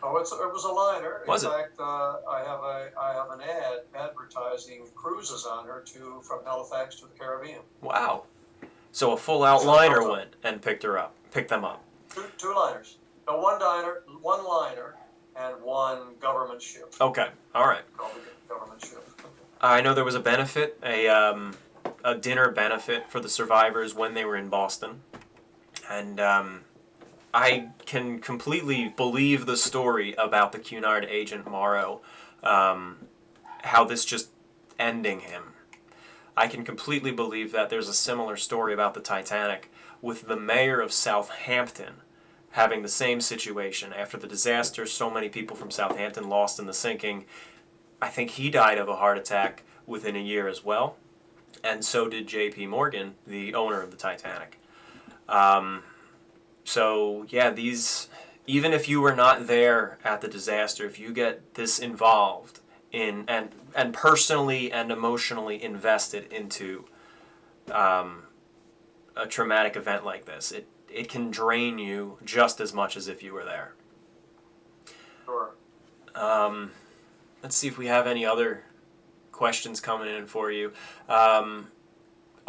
Oh, it was a liner. Was it? In fact, I have an ad advertising cruises on her from Halifax to the Caribbean. Wow. So a full-out liner went and picked them up. Two liners. No, one liner, and one government ship. Okay. All right. Government ship. I know there was a benefit, a dinner benefit for the survivors when they were in Boston, and I can completely believe the story about the Cunard agent Morrow, how this just ending him. I can completely believe that there's a similar story about the Titanic with the mayor of Southampton having the same situation. After the disaster, so many people from Southampton lost in the sinking. I think he died of a heart attack within a year as well, and so did J.P. Morgan, the owner of the Titanic. So yeah, even if you were not there at the disaster, if you get this involved in and personally and emotionally invested into a traumatic event like this, it can drain you just as much as if you were there. Sure. Let's see if we have any other questions coming in for you.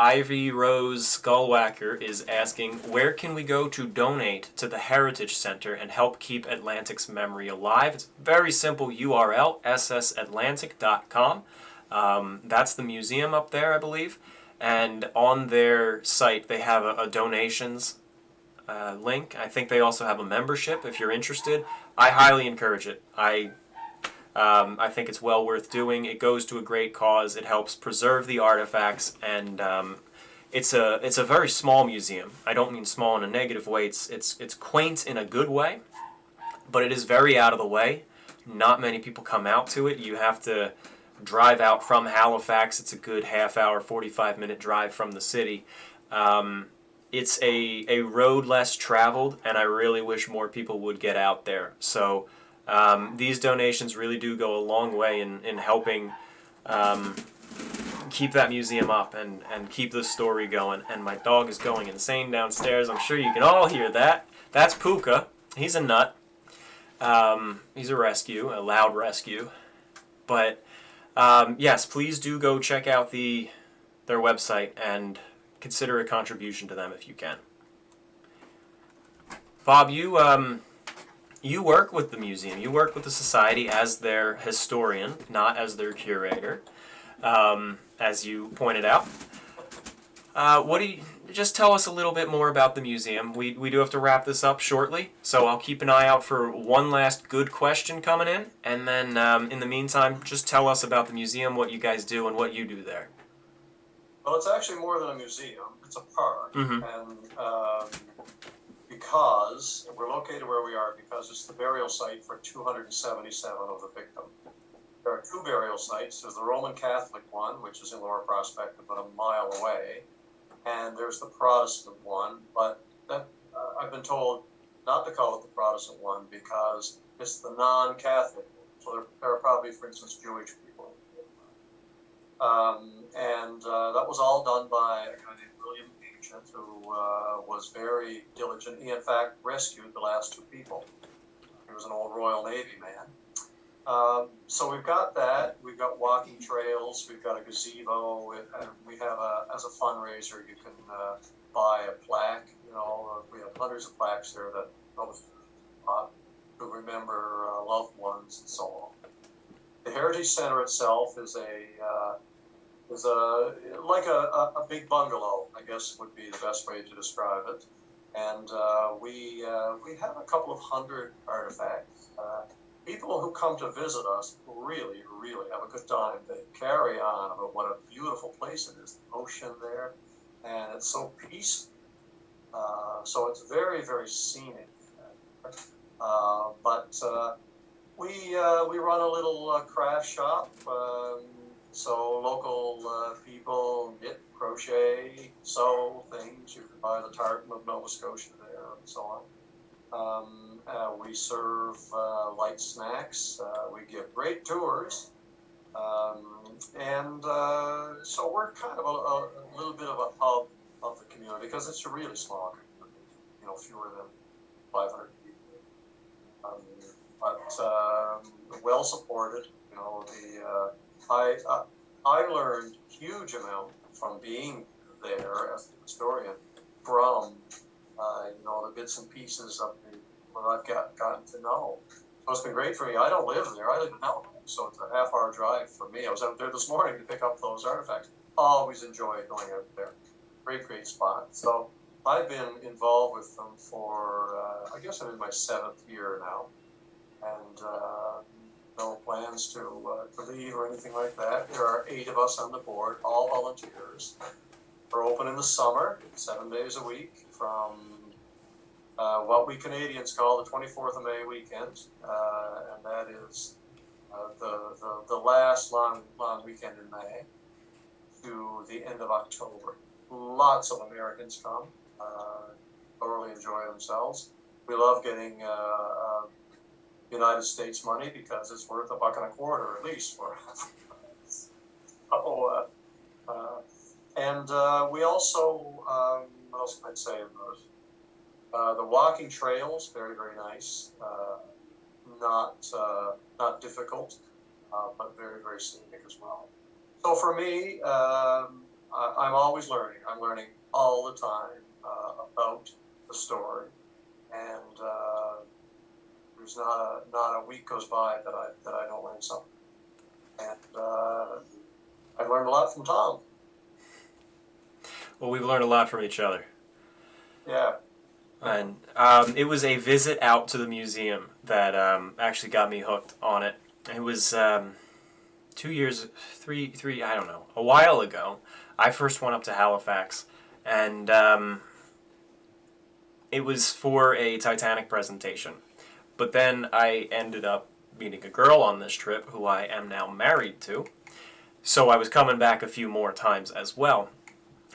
Ivy Rose Skullwhacker is asking, where can we go to donate to the Heritage Center and help keep Atlantic's memory alive? It's a very simple URL, ssatlantic.com. That's the museum up there, I believe. And on their site, they have a donations link. I think they also have a membership if you're interested. I highly encourage it. I think it's well worth doing. It goes to a great cause. It helps preserve the artifacts, and it's a very small museum. I don't mean small in a negative way. It's quaint in a good way, but it is very out of the way. Not many people come out to it. You have to drive out from Halifax. It's a good half-hour, 45-minute drive from the city. It's a road less traveled, and I really wish more people would get out there. So these donations really do go a long way in helping keep that museum up and keep the story going. And my dog is going insane downstairs. I'm sure you can all hear that. That's Puka. He's a nut. He's a rescue, a loud rescue. But yes, please do go check out their website and consider a contribution to them if you can. Bob, you work with the museum. You work with the society as their historian, not as their curator, as you pointed out. Just tell us a little bit more about the museum. We do have to wrap this up shortly, so I'll keep an eye out for one last good question coming in, and then in the meantime, just tell us about the museum, what you guys do, and what you do there. Well, it's actually more than a museum. It's a park, Mm-hmm. and because we're located where we are, because it's the burial site for 277 of the victims. There are two burial sites. There's the Roman Catholic one, which is in Lower Prospect, about a mile away, and there's the Protestant one. But I've been told not to call it the Protestant one because it's the non-Catholic one. So there are probably, for instance, Jewish people. And that was all done by a guy named William Ancient, who was very diligent. He, in fact, rescued the last two people. He was an old Royal Navy man. So we've got that. We've got walking trails. We've got a gazebo. And we have, as a fundraiser, you can buy a plaque. We have hundreds of plaques there that to remember loved ones and so on. The Heritage Center itself is like a big bungalow, I guess would be the best way to describe it. And we have a couple of hundred artifacts. People who come to visit us, who really, really have a good time. They carry on about what a beautiful place it is, the ocean there, and it's so peaceful. So it's very, very scenic. But we run a little craft shop, so local people knit, crochet, sew things. You can buy the tartan of Nova Scotia there, and so on. We serve light snacks. We give great tours, and so we're kind of a little bit of a hub of the community because it's a really small community, fewer than 500 people. But well supported. I learned huge amount from being there as a historian from the bits and pieces of what I've gotten to know. So it's been great for me. I don't live there. I live in Halifax, so it's a half-hour drive for me. I was out there this morning to pick up those artifacts. Always enjoy going out there. Great spot. So I've been involved with them for, I guess I'm in my 7th year now, and no plans to leave or anything like that. There are 8 of us on the board, all volunteers. We're open in the summer, 7 days a week, from what we Canadians call the 24th of May weekend, and that is the last long weekend in May to the end of October. Lots of Americans come, thoroughly enjoy themselves. We love getting United States money because it's worth $1.25 at least for us. And we also, what else can I say about it? The walking trails, very, very nice. Not difficult, but very, very scenic as well. So for me, I'm always learning. I'm learning all the time about the story, and there's not a week goes by that I don't learn something. And I've learned a lot from Tom. Well, we've learned a lot from each other. Yeah. And it was a visit out to the museum that actually got me hooked on it. It was 2 years, three, I don't know, a while ago. I first went up to Halifax, and it was for a Titanic presentation. But then I ended up meeting a girl on this trip who I am now married to. So I was coming back a few more times as well.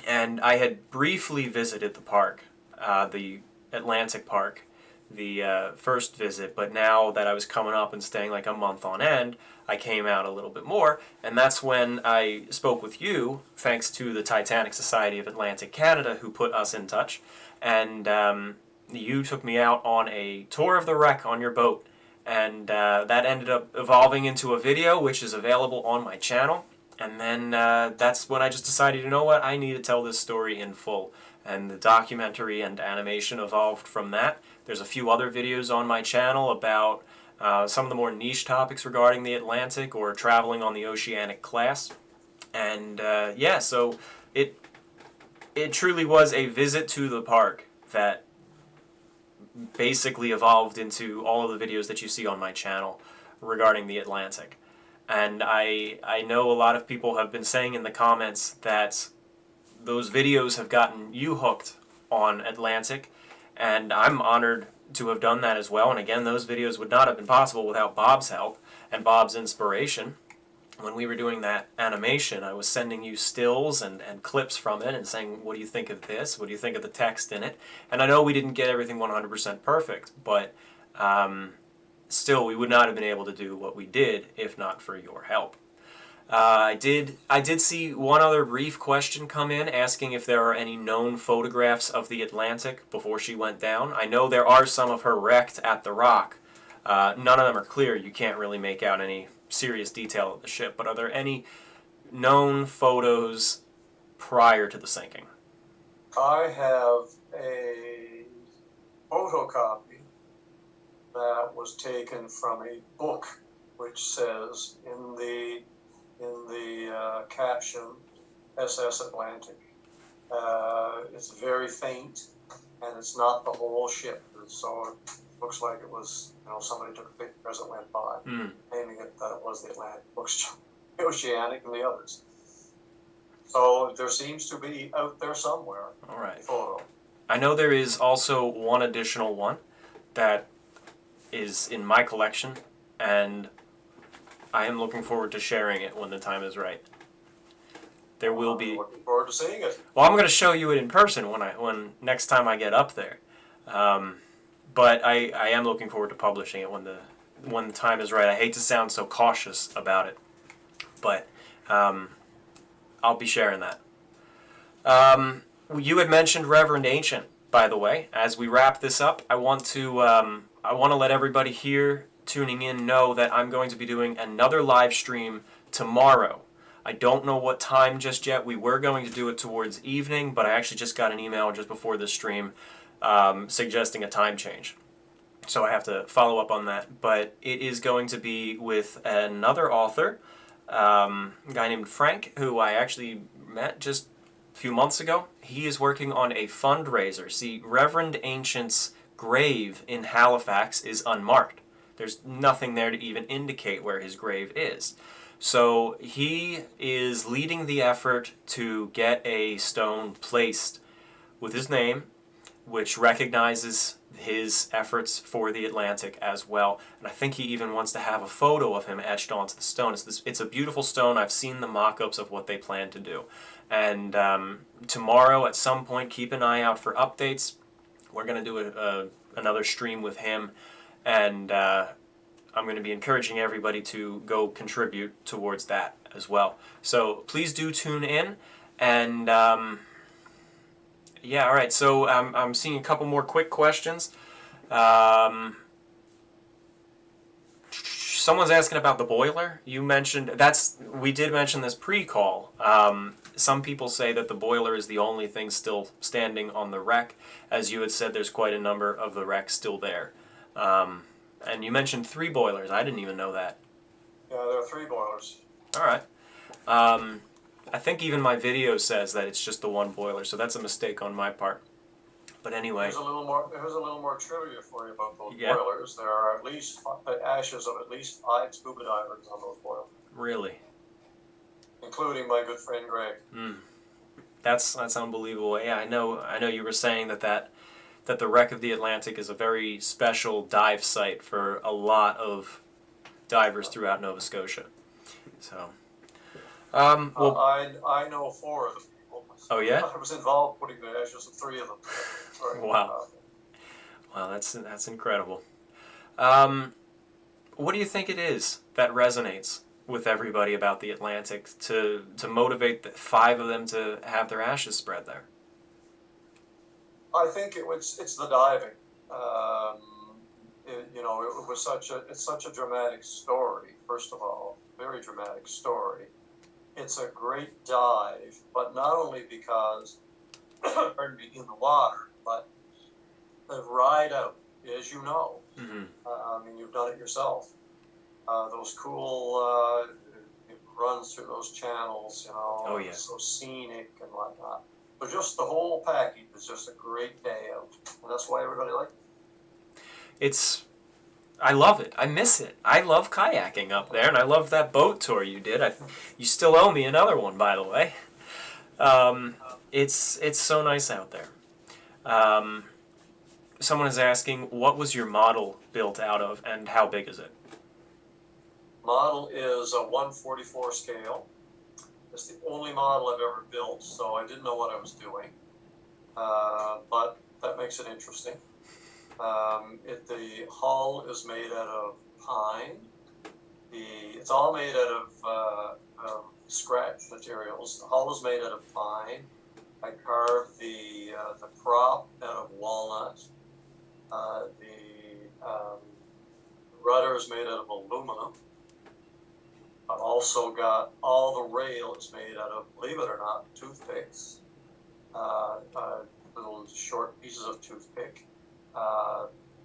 And I had briefly visited the park, the Atlantic Park, the first visit, but now that I was coming up and staying like a month on end, I came out a little bit more, and that's when I spoke with you, thanks to the Titanic Society of Atlantic Canada, who put us in touch, and you took me out on a tour of the wreck on your boat, and that ended up evolving into a video, which is available on my channel. And then that's when I just decided, you know what, I need to tell this story in full. And the documentary and animation evolved from that. There's a few other videos on my channel about some of the more niche topics regarding the Atlantic or traveling on the oceanic class. And yeah, so it truly was a visit to the park that basically evolved into all of the videos that you see on my channel regarding the Atlantic. And I know a lot of people have been saying in the comments that those videos have gotten you hooked on Atlantic, and I'm honored to have done that as well. And again, those videos would not have been possible without Bob's help and Bob's inspiration. When we were doing that animation, I was sending you stills and clips from it and saying, what do you think of this? What do you think of the text in it? And I know we didn't get everything 100% perfect, but still, we would not have been able to do what we did if not for your help. I did see one other brief question come in asking if there are any known photographs of the Atlantic before she went down. I know there are some of her wrecked at the Rock. None of them are clear. You can't really make out any serious detail of the ship. But are there any known photos prior to the sinking? I have a photocopy that was taken from a book which says in the caption SS Atlantic. It's very faint and it's not the whole ship. So looks like it was, somebody took a picture as it went by, naming it that it was the Atlantic, the Oceanic, and the others. So there seems to be out there somewhere. All right. A photo. I know there is also one additional one that is in my collection, and I am looking forward to sharing it when the time is right. There will be. Looking forward to seeing it. Well, I'm going to show you it in person when next time I get up there. But I am looking forward to publishing it when the time is right. I hate to sound so cautious about it, but I'll be sharing that. You had mentioned Reverend Ancient, by the way. As we wrap this up, I want to let everybody here tuning in know that I'm going to be doing another live stream tomorrow. I don't know what time just yet. We were going to do it towards evening, but I actually just got an email just before the stream suggesting a time change. So I have to follow up on that. But it is going to be with another author, a guy named Frank, who I actually met just a few months ago. He is working on a fundraiser. See, Reverend Ancient's grave in Halifax is unmarked. There's nothing there to even indicate where his grave is. So he is leading the effort to get a stone placed with his name, which recognizes his efforts for the Atlantic as well. And I think he even wants to have a photo of him etched onto the stone. It's a beautiful stone. I've seen the mock-ups of what they plan to do. And tomorrow at some point, keep an eye out for updates. We're going to do another stream with him. And I'm going to be encouraging everybody to go contribute towards that as well. So please do tune in. And yeah, all right. So I'm seeing a couple more quick questions. Someone's asking about the boiler. You mentioned we did mention this pre-call. Some people say that the boiler is the only thing still standing on the wreck. As you had said, there's quite a number of the wrecks still there. And you mentioned 3 boilers. I didn't even know that. Yeah, there are 3 boilers. All right. I think even my video says that it's just the one boiler, so that's a mistake on my part. But anyway. There's a little more trivia for you about those boilers. There are at least ashes of at least 5 scuba divers on those boilers. Really? Including my good friend Greg. That's unbelievable. Yeah, I know you were saying that the wreck of the Atlantic is a very special dive site for a lot of divers throughout Nova Scotia. So, well, I know 4 of the people. Oh yeah? I was involved putting the ashes of 3 of them. Wow. Wow, that's incredible. What do you think it is that resonates with everybody about the Atlantic to motivate the 5 of them to have their ashes spread there? I think it's the diving. It's such a dramatic story. First of all, very dramatic story. It's a great dive, but not only because, pardon me, in the water, but the ride out, as you know. Mm-hmm. I mean, you've done it yourself. Those cool runs through those channels, Oh yeah. So scenic and whatnot. So just the whole package is just a great day out, and that's why everybody likes it. I love it. I miss it. I love kayaking up there, and I love that boat tour you did. You still owe me another one, by the way. It's so nice out there. Someone is asking, what was your model built out of, and how big is it? Model is a 1/44 scale. It's the only model I've ever built, so I didn't know what I was doing. But that makes it interesting. The hull is made out of pine. It's all made out of scratch materials. The hull is made out of pine. I carved the prop out of walnut. The rudder is made out of aluminum. I've also got all the rail is made out of, believe it or not, toothpicks. Little short pieces of toothpick.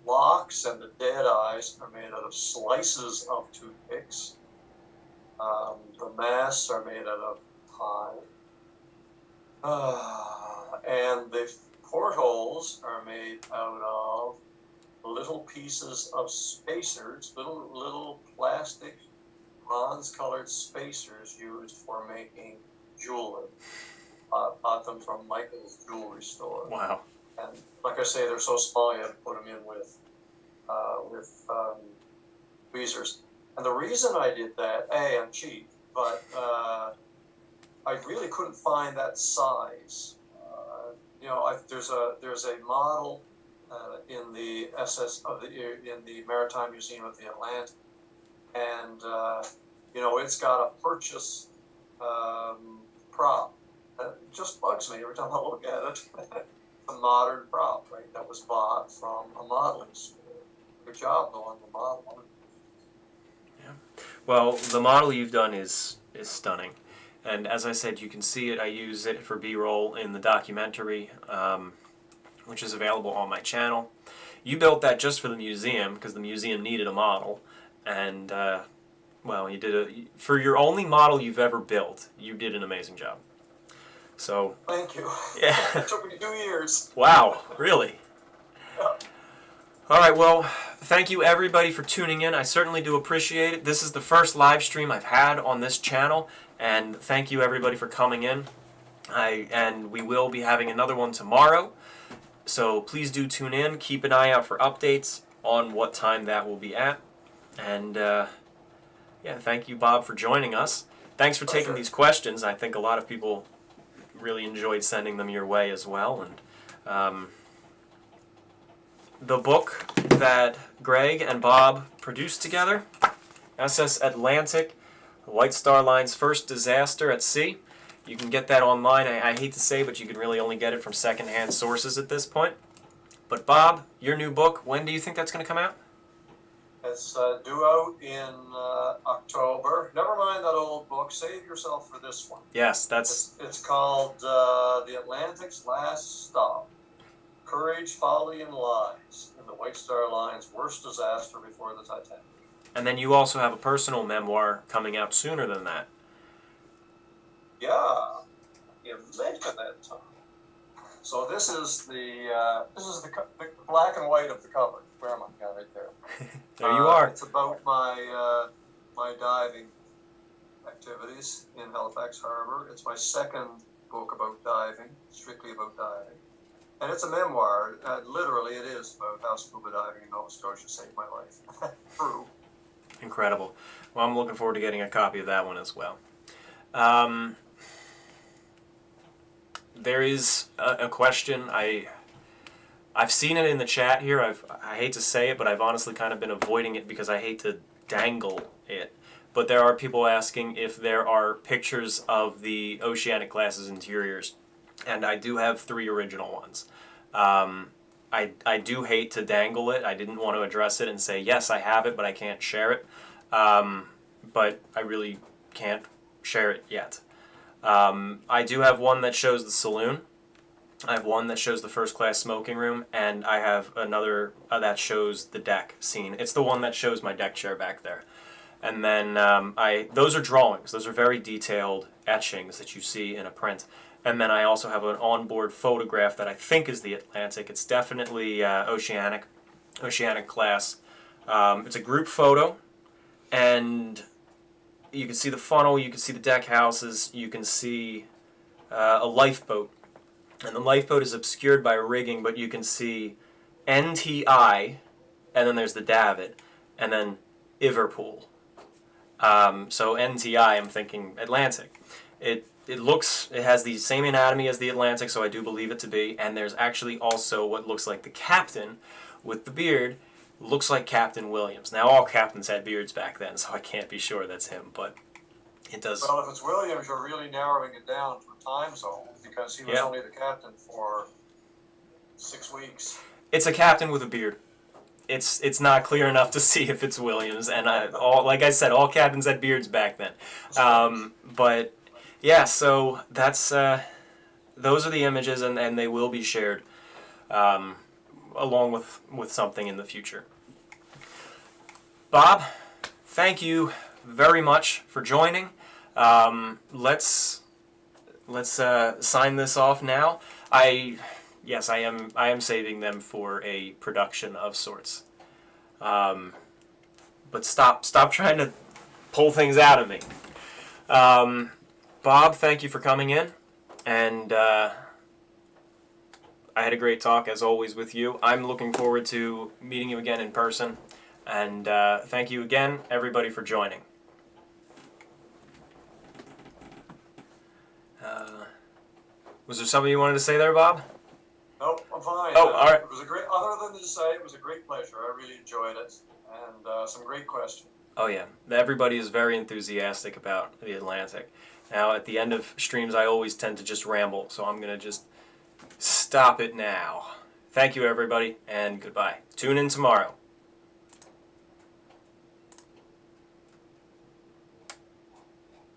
Locks and the dead eyes are made out of slices of toothpicks. The masts are made out of pine. And the portholes are made out of little pieces of spacers, little plastic bronze-colored spacers used for making jewelry. Bought them from Michael's jewelry store. Wow. And like I say, they're so small you have to put them in with tweezers. And the reason I did that, I'm cheap, but I really couldn't find that size. There's a model in the in the Maritime Museum of the Atlantic, and it's got a purchase prop. It just bugs me every time I look at it. A modern prop, right? That was bought from a modeling school. Good job, though, on the model. Yeah. Well, the model you've done is stunning, and as I said, you can see it. I use it for B-roll in the documentary, which is available on my channel. You built that just for the museum because the museum needed a model, and well, you did for your only model you've ever built. You did an amazing job. So. Thank you. Yeah. It took me 2 years. Wow, really? Yeah. All right, well, thank you everybody for tuning in. I certainly do appreciate it. This is the first live stream I've had on this channel, and thank you everybody for coming in. And we will be having another one tomorrow, so please do tune in. Keep an eye out for updates on what time that will be at. And yeah, thank you, Bob, for joining us. Thanks for taking these questions. I think a lot of people really enjoyed sending them your way as well. And the book that Greg and Bob produced together, SS Atlantic, the White Star Line's first disaster at sea. You can get that online. I hate to say, but you can really only get it from secondhand sources at this point. But Bob, your new book, when do you think that's going to come out? It's due out in October. Never mind that old book. Save yourself for this one. Yes, that's... It's called The Atlantic's Last Stop. Courage, Folly, and Lies in the White Star Line's worst disaster before the Titanic. And then you also have a personal memoir coming out sooner than that. Yeah, you mentioned that, Tom. So this is the black and white of the cover. Where am I? Yeah, right there. There you are. It's about my my diving activities in Halifax Harbor. It's my second book about diving, strictly about diving. And it's a memoir. Literally, it is about how scuba diving in Nova Scotia saved my life. True. Incredible. Well, I'm looking forward to getting a copy of that one as well. There is a question. I've seen it in the chat here. I hate to say it, but I've honestly kind of been avoiding it because I hate to dangle it. But there are people asking if there are pictures of the Oceanic class's interiors. And I do have 3 original ones. I do hate to dangle it. I didn't want to address it and say, yes, I have it, but I can't share it. But I really can't share it yet. I do have one that shows the saloon. I have one that shows the first class smoking room, and I have another that shows the deck scene. It's the one that shows my deck chair back there. And then those are drawings. Those are very detailed etchings that you see in a print. And then I also have an onboard photograph that I think is the Atlantic. It's definitely Oceanic class. It's a group photo, and you can see the funnel, you can see the deck houses, you can see a lifeboat. And the lifeboat is obscured by rigging, but you can see NTI, and then there's the davit, and then Liverpool. So NTI, I'm thinking Atlantic. It has the same anatomy as the Atlantic, so I do believe it to be, and there's actually also what looks like the captain with the beard, looks like Captain Williams. Now all captains had beards back then, so I can't be sure that's him, but it does. Well, if it's Williams, you're really narrowing it down to a time zone, because he was only the captain for 6 weeks. It's a captain with a beard. It's not clear enough to see if it's Williams, and like I said, all captains had beards back then. But yeah, so that's those are the images, and they will be shared along with something in the future. Bob, thank you very much for joining. Let's sign this off now. yes, I am saving them for a production of sorts. But stop trying to pull things out of me. Bob, thank you for coming in, and I had a great talk as always with you. I'm looking forward to meeting you again in person, and thank you again, everybody, for joining. Was there something you wanted to say there, Bob? Nope, I'm fine. Oh, all right. It was a great. Other than to say, it was a great pleasure. I really enjoyed it, and some great questions. Oh yeah, everybody is very enthusiastic about the Atlantic. Now, at the end of streams, I always tend to just ramble, so I'm going to just stop it now. Thank you, everybody, and goodbye. Tune in tomorrow.